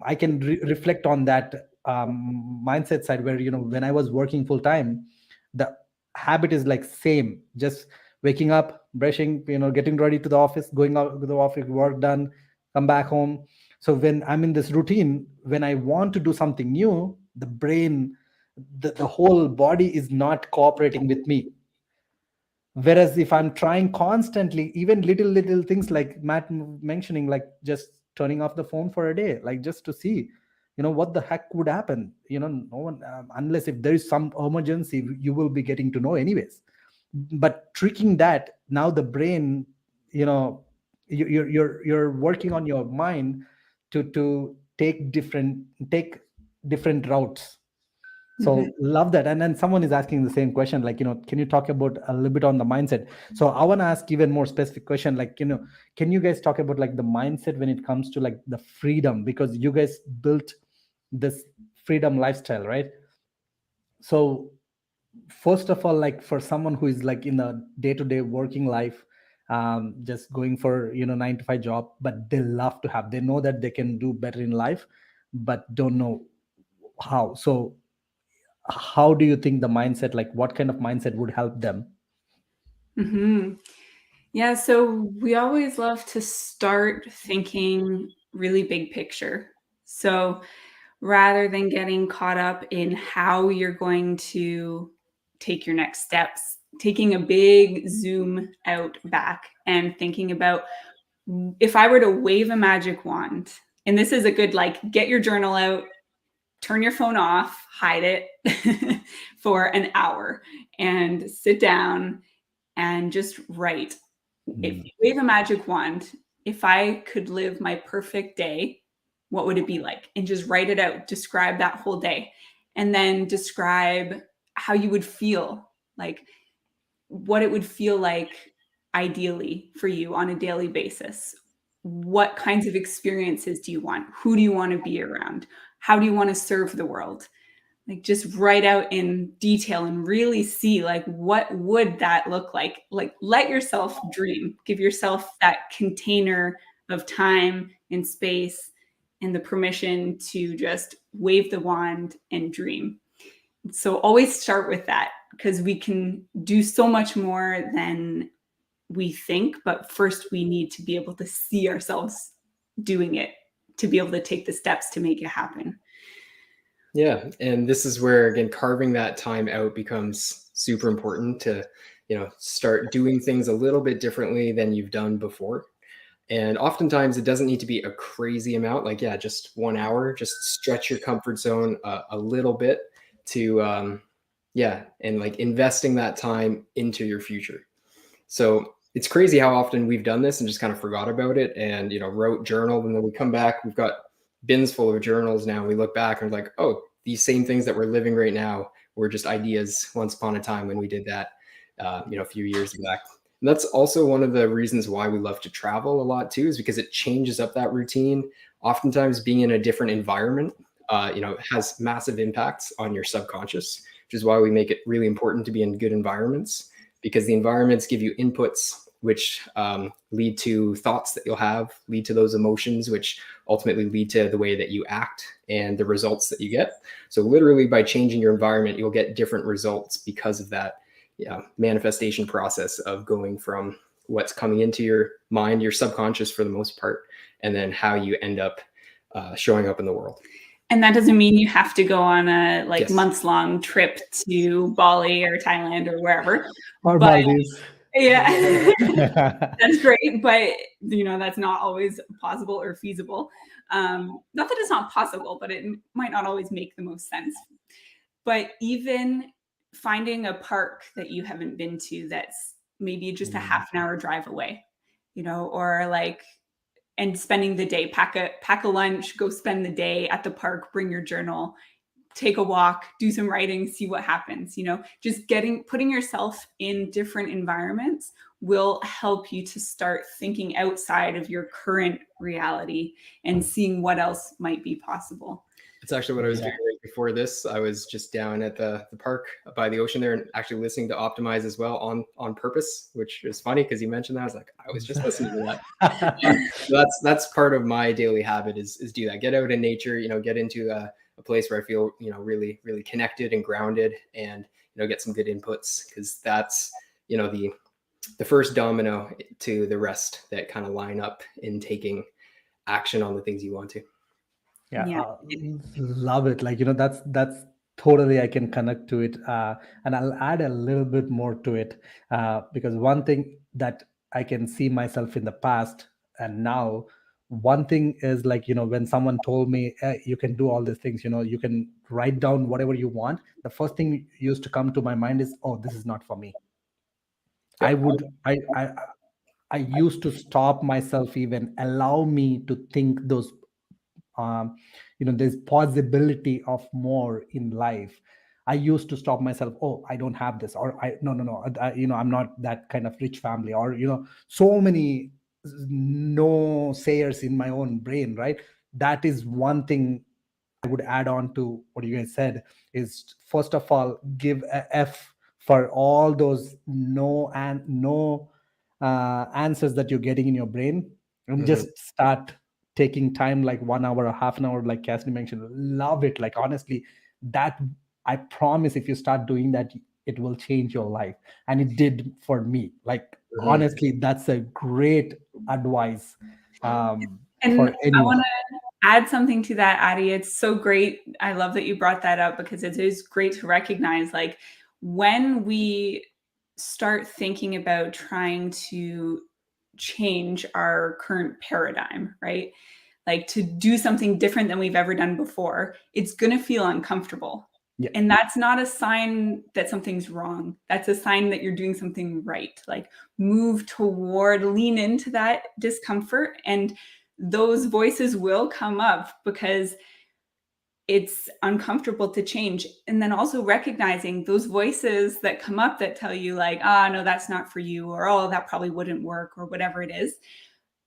I can reflect on that mindset side, where when I was working full time, the habit is like same, just waking up, brushing, getting ready to the office, going out to the office, work done, come back home. So when I'm in this routine, when I want to do something new, the brain, the whole body is not cooperating with me. Whereas if I'm trying constantly, even little things like Matt mentioning, like just turning off the phone for a day, like just to see what the heck would happen. No one, unless if there is some emergency, you will be getting to know anyways. But tricking that, now the brain, you're working on your mind to take different routes. So love that. And then someone is asking the same question, like, can you talk about a little bit on the mindset? So I want to ask even more specific question, like, can you guys talk about like the mindset when it comes to like the freedom? Because you guys built this freedom lifestyle, right? So first of all, like for someone who is like in a day-to-day working life, just going for 9 to 5 job, but they know that they can do better in life, but don't know how. So how do you think the mindset, like what kind of mindset would help them? Yeah, so we always love to start thinking really big picture. So rather than getting caught up in how you're going to take your next steps, taking a big zoom out back and thinking about, if I were to wave a magic wand, and this is a good, like, get your journal out, turn your phone off, hide it for an hour and sit down and just write. If you wave a magic wand, if I could live my perfect day, what would it be like? And just write it out, describe that whole day, and then describe how you would feel, like what it would feel like ideally for you on a daily basis. What kinds of experiences do you want? Who do you want to be around? How do you want to serve the world? Like just write out in detail and really see, like, what would that look like? Like, let yourself dream, give yourself that container of time and space and the permission to just wave the wand and dream. So always start with that, because we can do so much more than we think, but first we need to be able to see ourselves doing it, to be able to take the steps to make it happen. Yeah. And this is where, again, carving that time out becomes super important to, start doing things a little bit differently than you've done before. And oftentimes it doesn't need to be a crazy amount, like, yeah, just 1 hour, just stretch your comfort zone a little bit to, and like investing that time into your future. So it's crazy how often we've done this and just kind of forgot about it and, wrote, journaled, and then we come back, we've got bins full of journals now. We look back and we're like, oh, these same things that we're living right now were just ideas once upon a time when we did that, a few years back. And that's also one of the reasons why we love to travel a lot too, is because it changes up that routine. Oftentimes being in a different environment, has massive impacts on your subconscious, which is why we make it really important to be in good environments, because the environments give you inputs which lead to thoughts that you'll have, lead to those emotions, which ultimately lead to the way that you act and the results that you get. So literally by changing your environment, you'll get different results because of that manifestation process of going from what's coming into your mind, your subconscious for the most part, and then how you end up showing up in the world. And that doesn't mean you have to go on a Yes. months-long trip to Bali or Thailand or wherever. Or Maldives. Yeah, that's great, but that's not always possible or feasible. Not that it's not possible, but it might not always make the most sense. But even finding a park that you haven't been to that's maybe just a half an hour drive away, or and spending the day, pack a lunch, go spend the day at the park, bring your journal, take a walk, do some writing, see what happens. Just putting yourself in different environments will help you to start thinking outside of your current reality and seeing what else might be possible. It's actually what I was doing right before this. I was just down at the park by the ocean there and actually listening to Optimize as well on purpose, which is funny because you mentioned that. I was like, I was just listening to that. So that's part of my daily habit is do that. Get out in nature, get into a place where I feel, really, really connected and grounded, and, get some good inputs, because that's, the first domino to the rest that kind of line up in taking action on the things you want to. Love it. Like, that's totally, I can connect to it. And I'll add a little bit more to it, because one thing that I can see myself in the past and now, one thing is like, when someone told me, you can do all these things, you can write down whatever you want, the first thing used to come to my mind is, oh, this is not for me. Yep. I used to stop myself, even allow me to think those, there's possibility of more in life. I used to stop myself, oh, I don't have this, or no, I'm not that kind of rich family, or so many no sayers in my own brain, right? That is one thing I would add on to what you guys said, is first of all, give a F for all those no and no answers that you're getting in your brain, and just start taking time, like 1 hour or half an hour, like Cassidy mentioned. Love it. Like, honestly, that, I promise, if you start doing that, it will change your life. And it did for me. Like, honestly, that's a great advice And for anyone. I want to add something to that, Addie. It's so great. I love that you brought that up, because it is great to recognize, like, when we start thinking about trying to change our current paradigm, right? Like, to do something different than we've ever done before, it's going to feel uncomfortable. Yeah. And that's not a sign that something's wrong. That's a sign that you're doing something right. Like, move toward, lean into that discomfort, and those voices will come up because it's uncomfortable to change. And then also recognizing those voices that come up that tell you, like, no, that's not for you, or, oh, that probably wouldn't work, or whatever it is.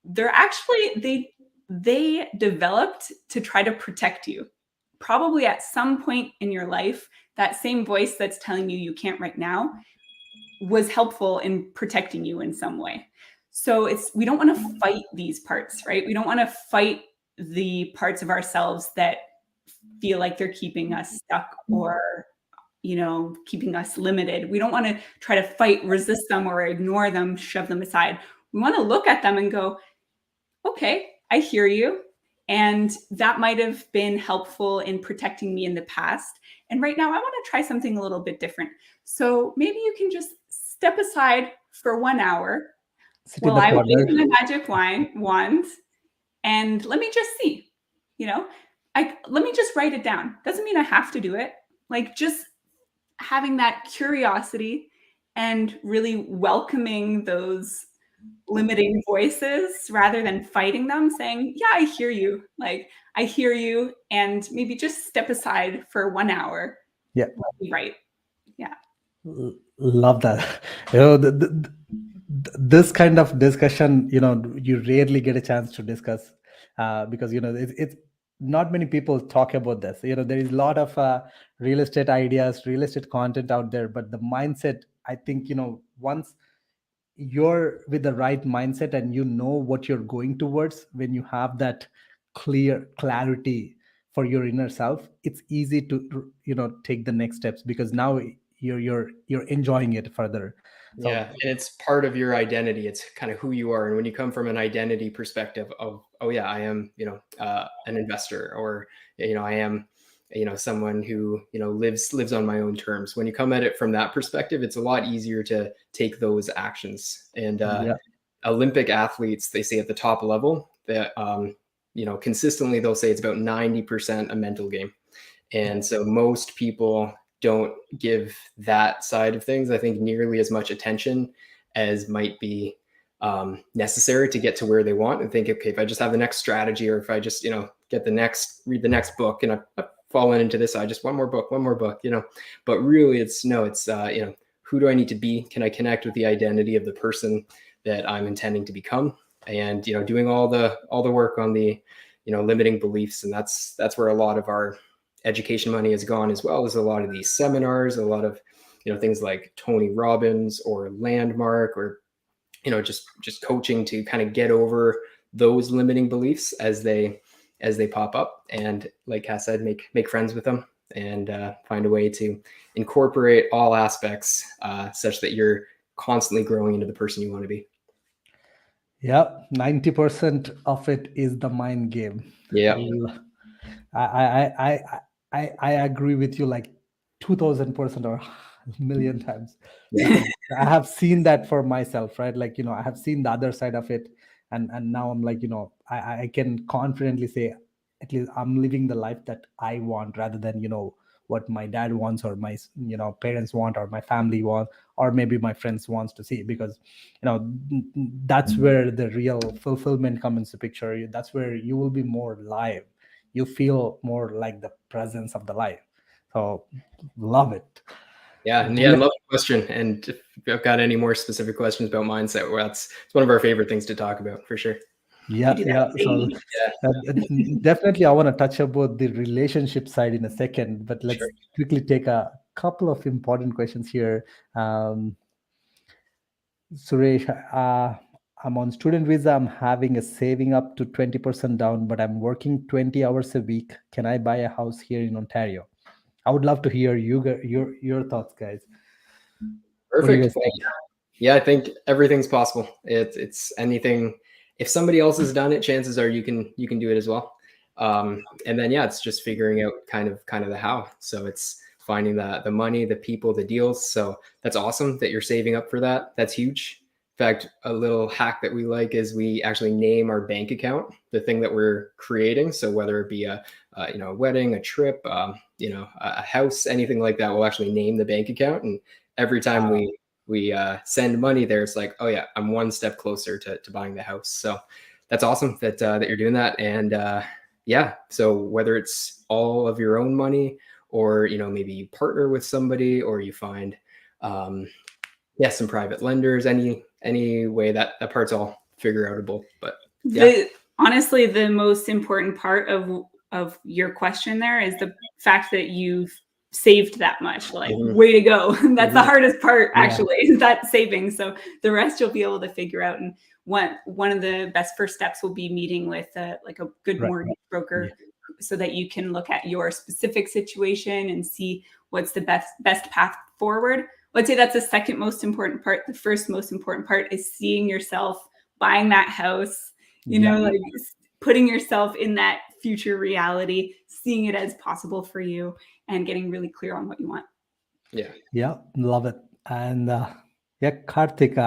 They're actually, they developed to try to protect you. Probably at some point in your life, that same voice that's telling you can't right now was helpful in protecting you in some way. So we don't want to fight these parts, right? We don't want to fight the parts of ourselves that feel like they're keeping us stuck, or, keeping us limited. We don't want to try to fight, resist them, or ignore them, shove them aside. We want to look at them and go, okay, I hear you. And that might have been helpful in protecting me in the past. And right now I want to try something a little bit different. So maybe you can just step aside for 1 hour while I'm using the magic wand, and let me just see, let me just write it down. Doesn't mean I have to do it. Like, just having that curiosity and really welcoming those limiting voices rather than fighting them, saying, yeah, I hear you. Like, I hear you. And maybe just step aside for 1 hour. Yeah. Right. Yeah. Love that. This kind of discussion, you rarely get a chance to discuss, because, it's not many people talk about this. There is a lot of real estate ideas, real estate content out there, but the mindset, I think, once you're with the right mindset and what you're going towards, when you have that clarity for your inner self, it's easy to take the next steps, because now you're enjoying it further. So, yeah, and it's part of your identity. It's kind of who you are. And when you come from an identity perspective of, oh yeah, I am, an investor, or, I am, someone who, lives on my own terms. When you come at it from that perspective, it's a lot easier to take those actions. And Olympic athletes, they say at the top level that, consistently they'll say it's about 90% a mental game. And so most people don't give that side of things, I think, nearly as much attention as might be necessary to get to where they want, and think, okay, if I just have the next strategy, or if I just, read the next book, and I've fallen into this, I just one more book, but really it's who do I need to be? Can I connect with the identity of the person that I'm intending to become? And, doing all the work on the, limiting beliefs. And that's where a lot of our education money has gone, as well as a lot of these seminars, a lot of, things like Tony Robbins or Landmark, or, just coaching to kind of get over those limiting beliefs as they pop up. And like Cass said, make friends with them, and find a way to incorporate all aspects such that you're constantly growing into the person you want to be. Yeah, 90% of it is the mind game. Yeah. I agree with you like 2000% or a million times. Yeah. I have seen that for myself, right? Like, I have seen the other side of it. And now I'm like, I can confidently say, at least I'm living the life that I want, rather than, what my dad wants, or my, parents want, or my family want, or maybe my friends wants to see. Because, that's where the real fulfillment comes into picture. That's where you will be more live. You feel more like the presence of the life. So love it. Yeah, and love the question. And if you've got any more specific questions about mindset, well, it's one of our favorite things to talk about, for sure. Yeah. So definitely I want to touch about the relationship side in a second, but let's quickly take a couple of important questions here. Suresh, I'm on student visa. I'm having a saving up to 20% down, but I'm working 20 hours a week. Can I buy a house here in Ontario? I would love to hear your thoughts, guys. Perfect. Yeah, I think everything's possible. It's anything. If somebody else has done it, chances are you can do it as well. And then it's just figuring out kind of the how. So it's finding the money, the people, the deals. So that's awesome that you're saving up for that. That's huge. In fact, a little hack that we like is we actually name our bank account the thing that we're creating. So whether it be a wedding, a trip, a house, anything like that, we'll actually name the bank account. And every time we send money there, it's like, oh yeah, I'm one step closer to buying the house. So that's awesome that you're doing that. And so whether it's all of your own money, or maybe you partner with somebody, or you find some private lenders, any way, that part's all figure outable. But honestly, the most important part of your question there is the fact that you've saved that much. Like, way to go. That's the hardest part, actually, is that saving. So the rest you'll be able to figure out. And one of the best first steps will be meeting with a good mortgage broker, so that you can look at your specific situation and see what's the best path forward. Let's say that's the second most important part. The first most important part is seeing yourself buying that house, like putting yourself in that future reality, seeing it as possible for you, and getting really clear on what you want. Yeah, love it. And Karthik,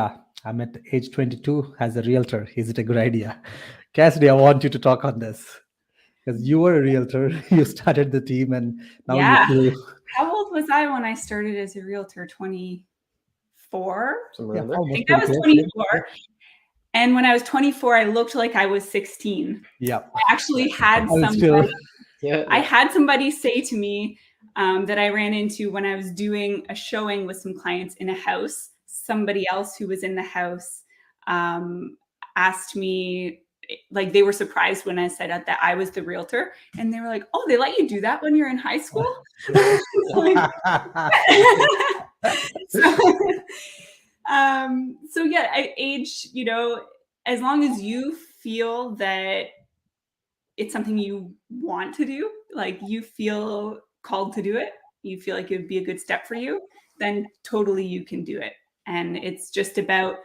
I'm at age 22 as a realtor. Is it a good idea? Cassidy, I want you to talk on this, because you were a realtor. You started the team, and now you feel... How old was I when I started as a realtor? 24? Somewhere in there. I think I was 24. And when I was 24, I looked like I was 16. Yeah. I actually had I had somebody say to me that I ran into when I was doing a showing with some clients in a house. Somebody else who was in the house asked me, like, they were surprised when I said that I was the realtor, and they were like, "Oh, they let you do that when you're in high school?" Age, as long as you feel that it's something you want to do, like you feel called to do it, you feel like it would be a good step for you, then totally you can do it. And it's just about,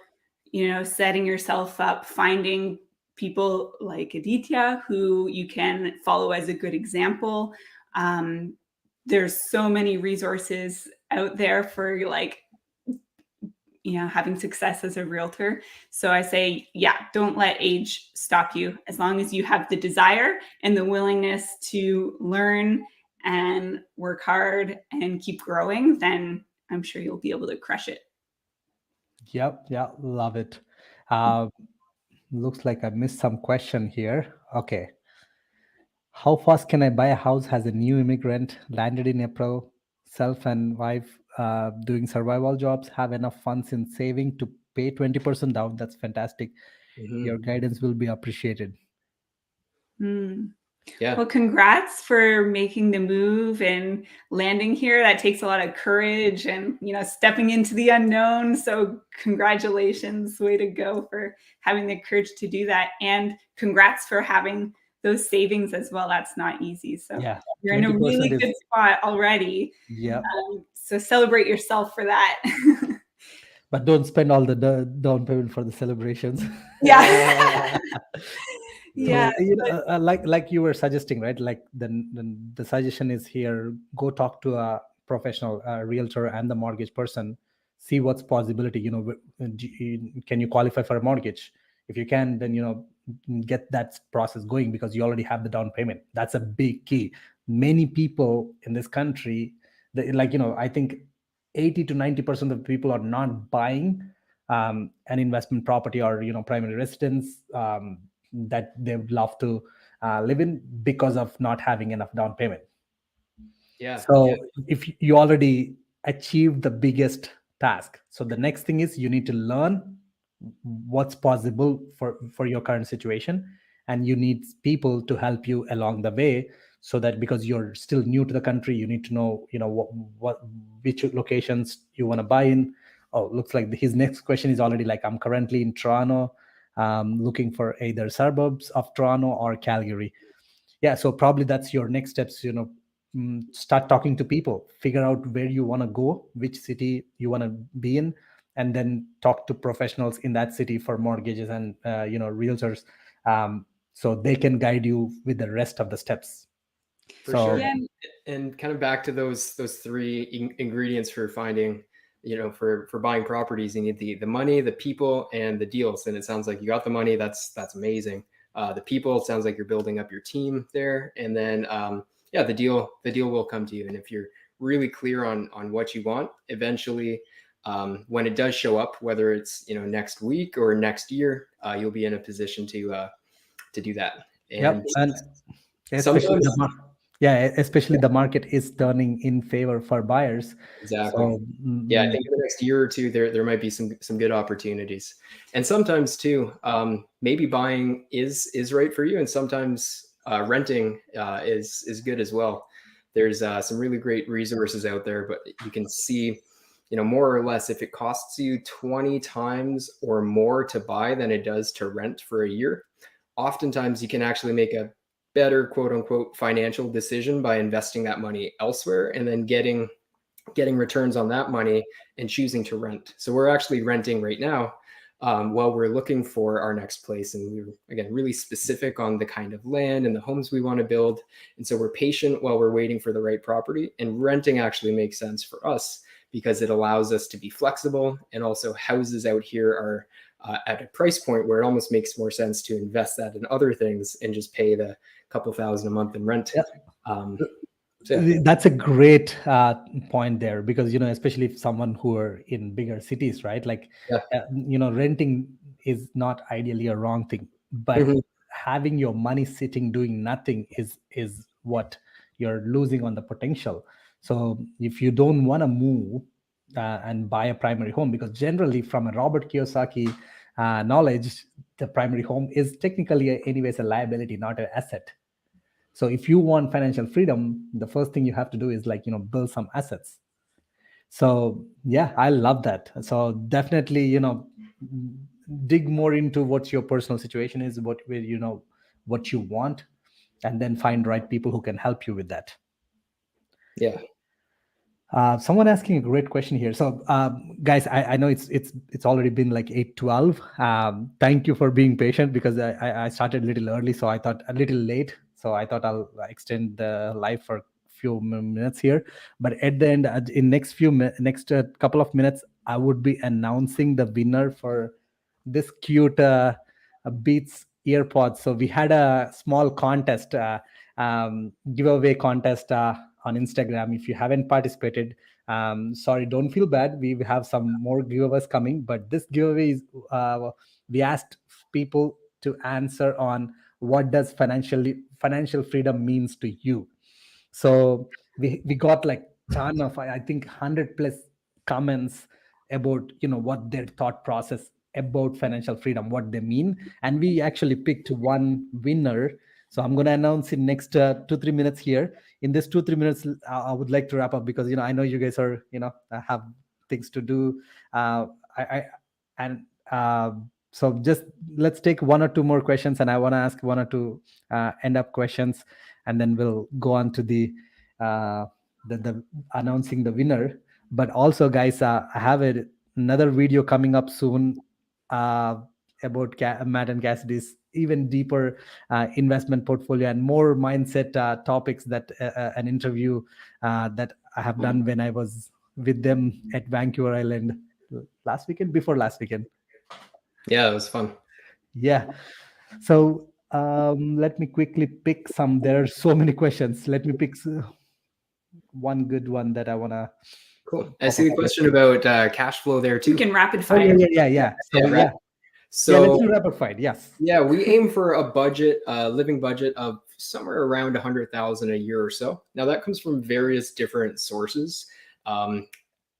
setting yourself up, finding people like Aditya who you can follow as a good example. There's so many resources out there for having success as a realtor. So I say, don't let age stop you. As long as you have the desire and the willingness to learn and work hard and keep growing, then I'm sure you'll be able to crush it. Yep. Yeah. Love it. Looks like I missed some question here. Okay. How fast can I buy a house as a new immigrant, landed in April, self and wife doing survival jobs, have enough funds in saving to pay 20% down? That's fantastic. Your guidance will be appreciated. Yeah. Well, congrats for making the move and landing here. That takes a lot of courage and, stepping into the unknown. So congratulations. Way to go for having the courage to do that. And congrats for having those savings as well. That's not easy. So Yeah, you're in a really 20% good spot already. Yeah. So celebrate yourself for that. But don't spend all the down payment for the celebrations. Yeah. Yeah. So, like you were suggesting, right? Like the suggestion is here: go talk to a professional, realtor, and the mortgage person. See what's possibility. Can you qualify for a mortgage? If you can, then get that process going because you already have the down payment. That's a big key. Many people in this country, I think 80 to 90% of people are not buying an investment property or primary residence that they would love to live in because of not having enough down payment. Yeah. So if you already achieved the biggest task, so the next thing is you need to learn what's possible for your current situation, and you need people to help you along the way, so that because you're still new to the country, you need to know which locations you want to buy in. Oh, looks like his next question is already like, I'm currently in Toronto, looking for either suburbs of Toronto or Calgary. Yeah, so probably that's your next steps. Start talking to people, figure out where you want to go, which city you want to be in, and then talk to professionals in that city for mortgages and realtors, so they can guide you with the rest of the steps. For sure. Yeah. And kind of back to those three ingredients for finding, for buying properties, you need the money, the people, and the deals. And it sounds like you got the money. That's amazing. The people, it sounds like you're building up your team there. And then, the deal will come to you. And if you're really clear on what you want, eventually, when it does show up, whether it's, next week or next year, you'll be in a position to do that. And especially especially the market is turning in favor for buyers. Exactly. So, I think in the next year or two, there might be some good opportunities. And sometimes too, maybe buying is right for you, and sometimes renting is good as well. There's some really great resources out there, but you can see, more or less, if it costs you 20 times or more to buy than it does to rent for a year, oftentimes you can actually make a better, quote unquote, financial decision by investing that money elsewhere and then getting returns on that money and choosing to rent. So we're actually renting right now while we're looking for our next place. And we're, again, really specific on the kind of land and the homes we want to build. And so we're patient while we're waiting for the right property. And renting actually makes sense for us because it allows us to be flexible. And also houses out here are at a price point where it almost makes more sense to invest that in other things and just pay the couple $1,000 a month in rent. That's a great point there, because especially if someone who are in bigger cities, right? Like renting is not ideally a wrong thing, but having your money sitting doing nothing is what you're losing on the potential. So if you don't want to move and buy a primary home, because generally from a Robert Kiyosaki knowledge, the primary home is technically anyways a liability, not an asset. So if you want financial freedom, the first thing you have to do is build some assets. So yeah, I love that. So definitely, dig more into what your personal situation is, what you want, and then find right people who can help you with that. Yeah. Someone asking a great question here. So, guys, I know it's already been like 8:12. Thank you for being patient, because I started a little early, so I thought a little late. So I thought I'll extend the live for a few minutes here. But at the end, in next couple of minutes, I would be announcing the winner for this cute Beats earpods. So we had a small contest, giveaway contest on Instagram. If you haven't participated, sorry, don't feel bad. We have some more giveaways coming, but this giveaway is we asked people to answer on what does financial freedom means to you. So we got like ton of, I think 100 plus comments about what their thought process about financial freedom, what they mean, and we actually picked one winner. So I'm going to announce in next 2-3 minutes here. In this 2-3 minutes, I would like to wrap up because I know you guys are have things to do. So just let's take 1 or 2 more questions, and I want to ask 1 or 2 end up questions, and then we'll go on to the announcing the winner. But also, guys, I have another video coming up soon about Matt and Cassidy's even deeper investment portfolio and more mindset topics that an interview that I have done when I was with them at Vancouver Island before last weekend. Yeah, it was fun. Yeah. So let me quickly pick some. There are so many questions. Let me pick one good one that I want to. Cool. I see the question about cash flow there too. You can rapid fire. Yeah. So let's do rapid fire. Yes. Yeah, we aim for a budget, living budget of somewhere around 100,000 a year or so. Now that comes from various different sources.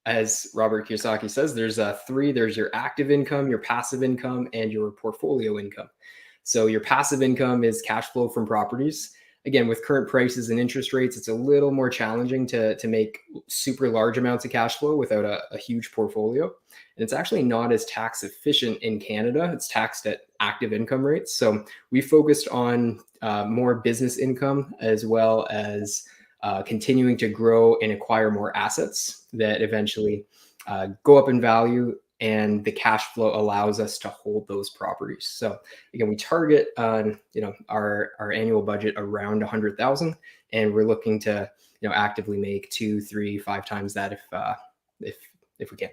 As Robert Kiyosaki says, there's 3. There's your active income, your passive income, and your portfolio income. So your passive income is cash flow from properties. Again, with current prices and interest rates, it's a little more challenging to make super large amounts of cash flow without a huge portfolio. And it's actually not as tax efficient in Canada. It's taxed at active income rates. So we focused on more business income as well as continuing to grow and acquire more assets that eventually go up in value, and the cash flow allows us to hold those properties. So again, we target our annual budget around 100,000, and we're looking to actively make 2, 3, 5 times that if we can.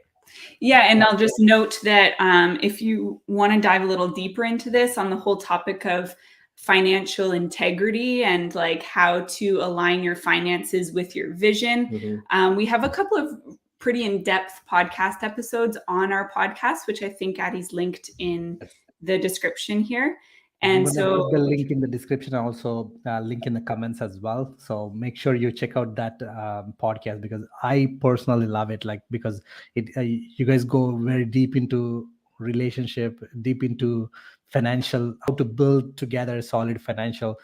Yeah, and I'll just note that if you want to dive a little deeper into this on the whole topic of financial integrity and like how to align your finances with your vision, we have a couple of pretty in-depth podcast episodes on our podcast, which I think Addie's linked in the description here. And so put the link in the description, also link in the comments as well. So make sure you check out that podcast because I personally love it. Like because you guys go very deep into relationship, deep into financial, how to build together solid financial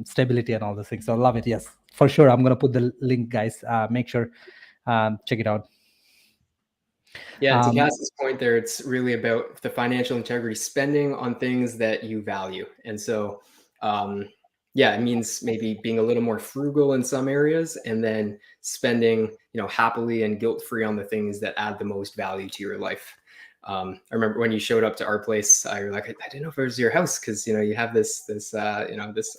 stability and all those things. So love it. Yes, for sure. I'm gonna put the link, guys. Make sure check it out. Yeah, to Cass's point there, it's really about the financial integrity, spending on things that you value. And so, it means maybe being a little more frugal in some areas and then spending, happily and guilt-free on the things that add the most value to your life. I remember when you showed up to our place, you were like, I didn't know if it was your house because, you have this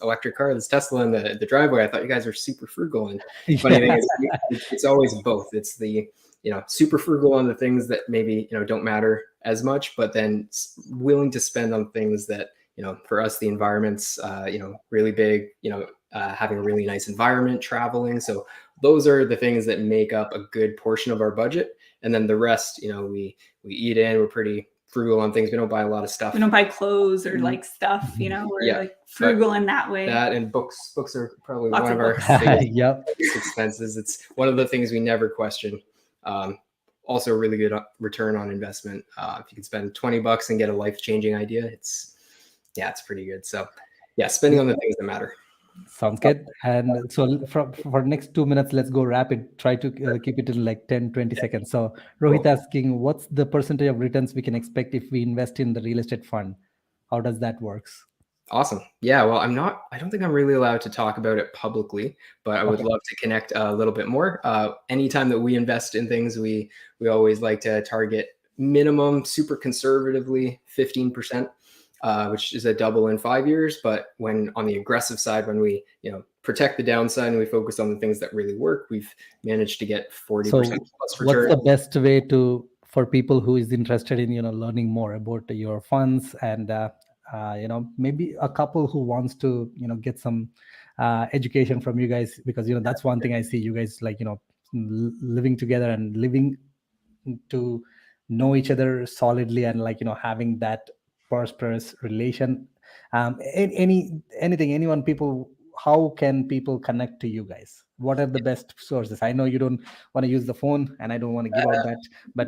electric car, this Tesla in the driveway. I thought you guys are super frugal. And funny thing is, it's always both. It's the super frugal on the things that maybe, don't matter as much, but then willing to spend on things that, for us, the environment's, really big, having a really nice environment, traveling. So those are the things that make up a good portion of our budget. And then the rest, we eat in, we're pretty frugal on things. We don't buy a lot of stuff. We don't buy clothes or like stuff, we're like frugal in that way. That and books are probably one of our biggest expenses. It's one of the things we never question. Also a really good return on investment. If you can spend $20 and get a life-changing idea, it's pretty good. So spending on the things that matter. Sounds good. And so for next 2 minutes, let's go rapid. Try to keep it in like 10-20 seconds. So Rohit asking, what's the percentage of returns we can expect if we invest in the real estate fund? How does that works? Awesome. Yeah, well, I don't think I'm really allowed to talk about it publicly, but I would love to connect a little bit more. Anytime that we invest in things, we always like to target minimum, super conservatively, 15%, which is a double in 5 years. But when on the aggressive side, when we, protect the downside and we focus on the things that really work, we've managed to get 40% plus return. What's the best way for people who is interested in, learning more about your funds and, maybe a couple who wants to, get some education from you guys, because, that's one thing I see you guys like, living together and living to know each other solidly and like, having that prosperous relation. Anyone, people, how can people connect to you guys? What are the best sources? I know you don't want to use the phone and I don't want to give out that, but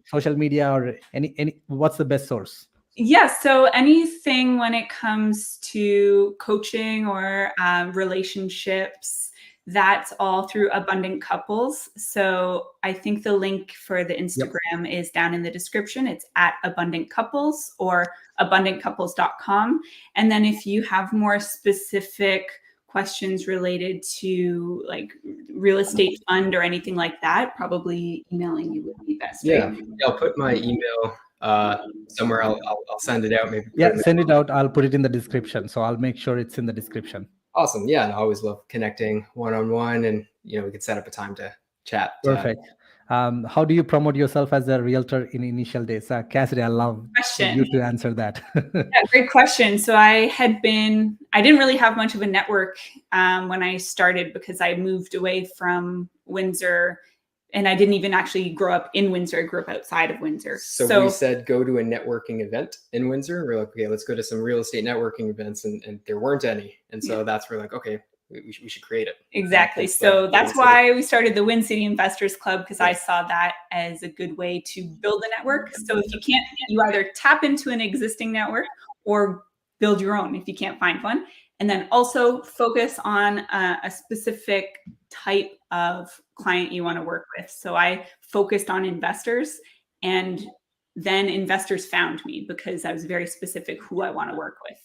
social media or any, what's the best source? Yeah. So anything when it comes to coaching or relationships, that's all through Abundant Couples. So I think the link for the Instagram is down in the description. It's at Abundant Couples or abundantcouples.com. And then if you have more specific questions related to like real estate fund or anything like that, probably emailing you would be best. Yeah, Right? I'll put my email somewhere. I'll send it out. Maybe Send it out. I'll put it in the description. So I'll make sure it's in the description. Awesome. Yeah, and I always love connecting one-on-one, and we could set up a time to chat. Perfect. How do you promote yourself as a realtor in initial days? Cassidy, I love you to answer that. Yeah, great question. So I didn't really have much of a network when I started because I moved away from Windsor, and I didn't even actually grow up in Windsor. I grew up outside of Windsor. So we said, go to a networking event in Windsor. We're like, okay, let's go to some real estate networking events. And there weren't any. And so that's where like, okay, we should create it. Exactly. So that's why we started the WinCity Investors Club, because I saw that as a good way to build a network. So if you can't, you either tap into an existing network or build your own if you can't find one. And then also focus on a specific type of client you want to work with. So I focused on investors, and then investors found me because I was very specific who I want to work with.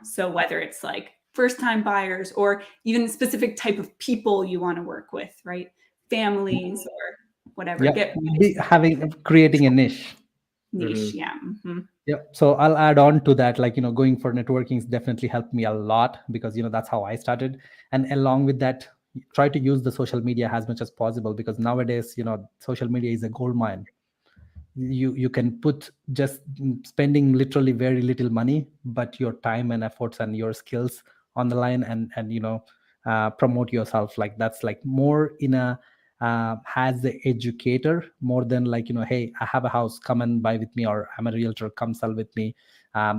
So whether it's like first-time buyers or even a specific type of people you want to work with, right? Families or whatever. Creating a niche. Yeah. Mm-hmm. Yep. So I'll add on to that, like, going for networking has definitely helped me a lot because, that's how I started. And along with that, try to use the social media as much as possible, because nowadays, social media is a gold mine. You can put just spending literally very little money, but your time and efforts and your skills on the line, and promote yourself. Like that's like more in a as the educator, more than like, hey, I have a house, come and buy with me, or I'm a realtor, come sell with me.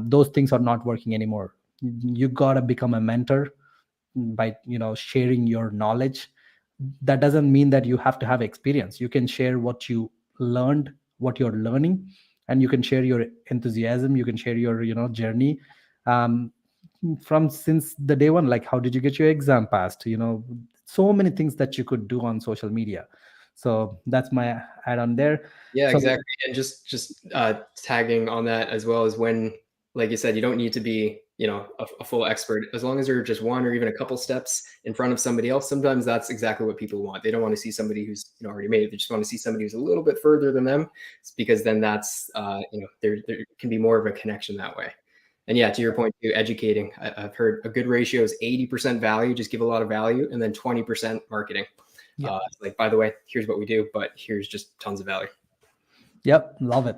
Those things are not working anymore. You gotta become a mentor by sharing your knowledge. That doesn't mean that you have to have experience. You can share what you learned, what you're learning, and you can share your enthusiasm. You can share your journey from since the day one. Like, how did you get your exam passed? So many things that you could do on social media. So that's my add on there. Yeah, exactly. And just tagging on that as well, as when, like you said, you don't need to be a full expert. As long as you're just one or even a couple steps in front of somebody else, sometimes that's exactly what people want. They don't want to see somebody who's already made it. They just want to see somebody who's a little bit further than them, because then that's there can be more of a connection that way. And yeah, to your point too, educating. I've heard a good ratio is 80% value, just give a lot of value, and then 20% marketing. Like, by the way, here's what we do, but here's just tons of value. Yep, love it.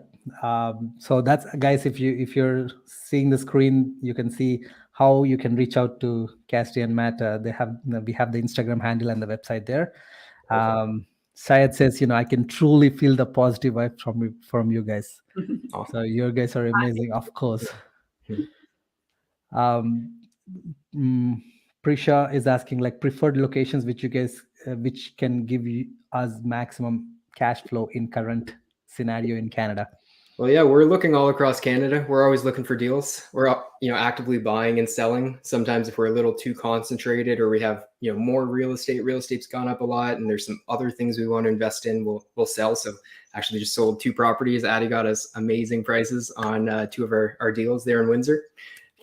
So that's, guys, if you're seeing the screen, you can see how you can reach out to Cassidy and Matt. We have the Instagram handle and the website there. Syed says, I can truly feel the positive vibe from you guys. Awesome. So your guys are amazing, of course. Prisha is asking, like, preferred locations which you guys which can give us maximum cash flow in current scenario in Canada. Well, yeah, we're looking all across Canada. We're always looking for deals. We're actively buying and selling. Sometimes if we're a little too concentrated, or we have more real estate's gone up a lot, and there's some other things we want to invest in, we'll sell. So actually just sold 2 properties. Addie got us amazing prices on 2 of our deals there in Windsor.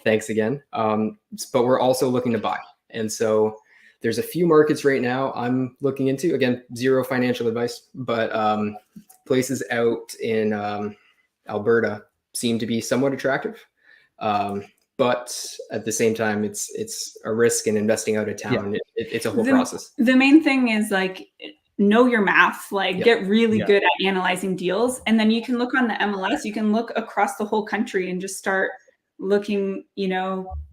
Thanks again. But we're also looking to buy. And so there's a few markets right now I'm looking into. Again, zero financial advice, but places out in Alberta seem to be somewhat attractive. But at the same time, it's a risk in investing out of town. Yeah. It's a whole process. The main thing is, like, know your math, like get really good at analyzing deals. And then you can look on the MLS, you can look across the whole country and just start looking,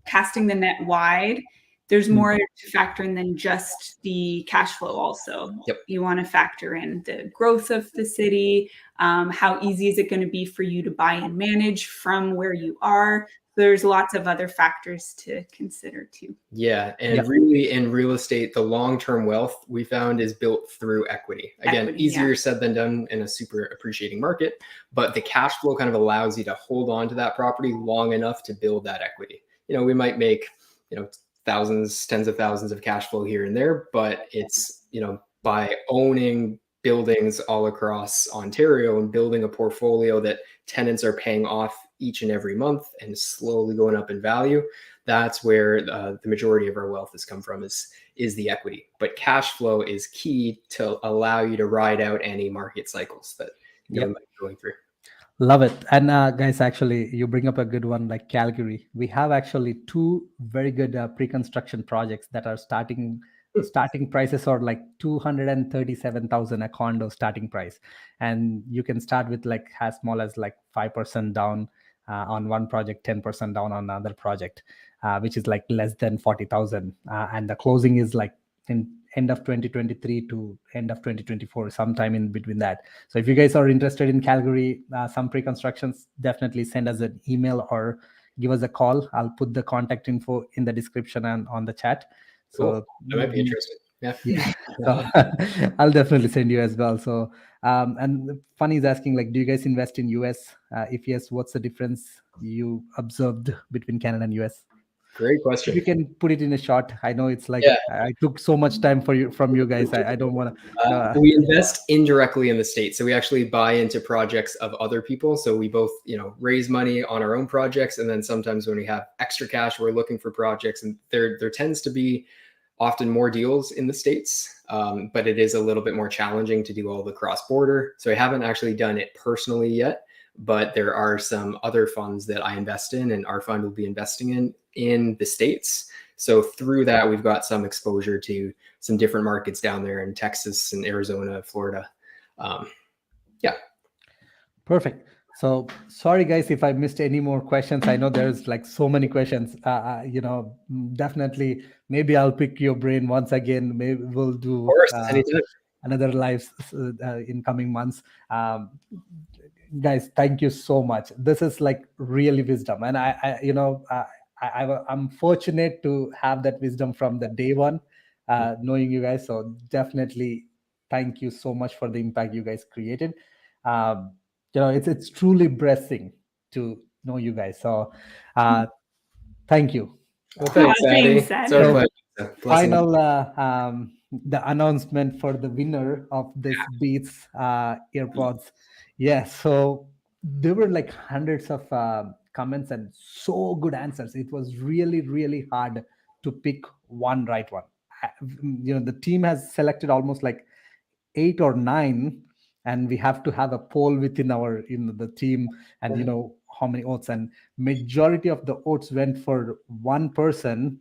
casting the net wide there's more to factor in than just the cash flow also. Yep. You want to factor in the growth of the city. How easy is it going to be for you to buy and manage from where you are? There's lots of other factors to consider too. Yeah. And really in real estate, the long-term wealth we found is built through equity. Again, easier said than done in a super appreciating market, but the cash flow kind of allows you to hold on to that property long enough to build that equity. We might make, thousands, tens of thousands of cash flow here and there, but it's, by owning buildings all across Ontario and building a portfolio that tenants are paying off each and every month and slowly going up in value, that's where the majority of our wealth has come from, is the equity. But cash flow is key to allow you to ride out any market cycles that you might be going through. Love it. And guys, actually, you bring up a good one like Calgary. We have actually 2 very good pre-construction projects that are starting prices are like 237,000 a condo starting price. And you can start with like as small as like 5% down on one project, 10% down on another project, which is like less than 40,000. And the closing is like in end of 2023 to end of 2024, sometime in between that. So if you guys are interested in Calgary, some pre-constructions, definitely send us an email or give us a call. I'll put the contact info in the description and on the chat. So that might be interesting. Yeah. So I'll definitely send you as well. So and Funny is asking, like, do you guys invest in US? If yes, what's the difference you observed between Canada and US? Great question. You can put it in a short. I know it's like I took so much time from you guys. I don't want to. We invest indirectly in the States, so we actually buy into projects of other people. So we both, raise money on our own projects, and then sometimes when we have extra cash, we're looking for projects, and there tends to be often more deals in the States, but it is a little bit more challenging to do all the cross-border. So I haven't actually done it personally yet, but there are some other funds that I invest in, and our fund will be investing in the States. So through that, we've got some exposure to some different markets down there in Texas and Arizona, Florida. Perfect. So sorry guys if I missed any more questions. I know there's like so many questions. Definitely maybe I'll pick your brain once again. Maybe we'll do another live in coming months. Guys, thank you so much. This is like really wisdom, and I'm fortunate to have that wisdom from the day one, knowing you guys. So definitely thank you so much for the impact you guys created. It's truly blessing to know you guys. So thank you. Well, thanks, Addy. It's our pleasure. Final the announcement for the winner of this Beats AirPods. So there were like hundreds of comments and so good answers. It was really, really hard to pick one right one. The team has selected almost like 8 or 9, and we have to have a poll within our the team, and how many votes, and majority of the votes went for one person,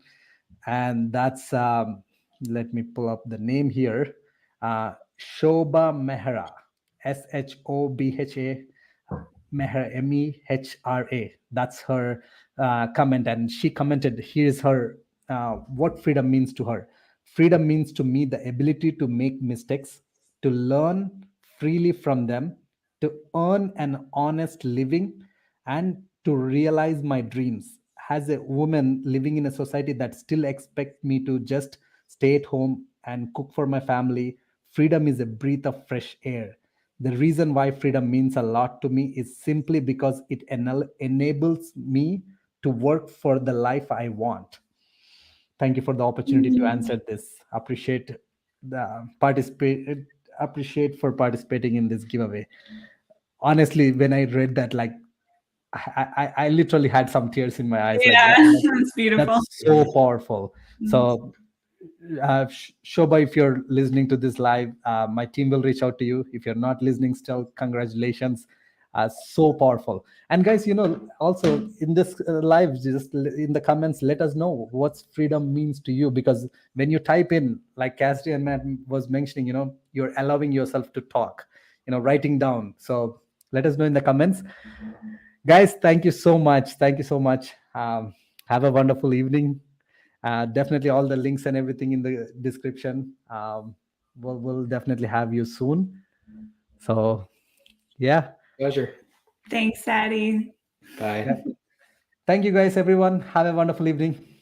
and that's let me pull up the name here. Shobha Mehra, Shobha Mehra, Mehra. That's her comment, and she commented, here's her what freedom means to her. Freedom means to me the ability to make mistakes, to learn freely from them, to earn an honest living, and to realize my dreams. As a woman living in a society that still expects me to just stay at home and cook for my family, freedom is a breath of fresh air. The reason why freedom means a lot to me is simply because it enables me to work for the life I want. Thank you for the opportunity to answer this. Appreciate for participating in this giveaway. Honestly, when I read that, like I literally had some tears in my eyes. That's beautiful. That's so powerful. So Shobha, if you're listening to this live, my team will reach out to you. If you're not listening still, congratulations. So powerful. And guys, also in this live, just in the comments, let us know what freedom means to you, because when you type in, like Cassidy and Matt was mentioning, you're allowing yourself to talk, writing down. So let us know in the comments. Guys, thank you so much. Have a wonderful evening. Definitely all the links and everything in the description. We'll definitely have you soon. So yeah. Pleasure. Thanks, Addie. Bye. Thank you guys, everyone. Have a wonderful evening.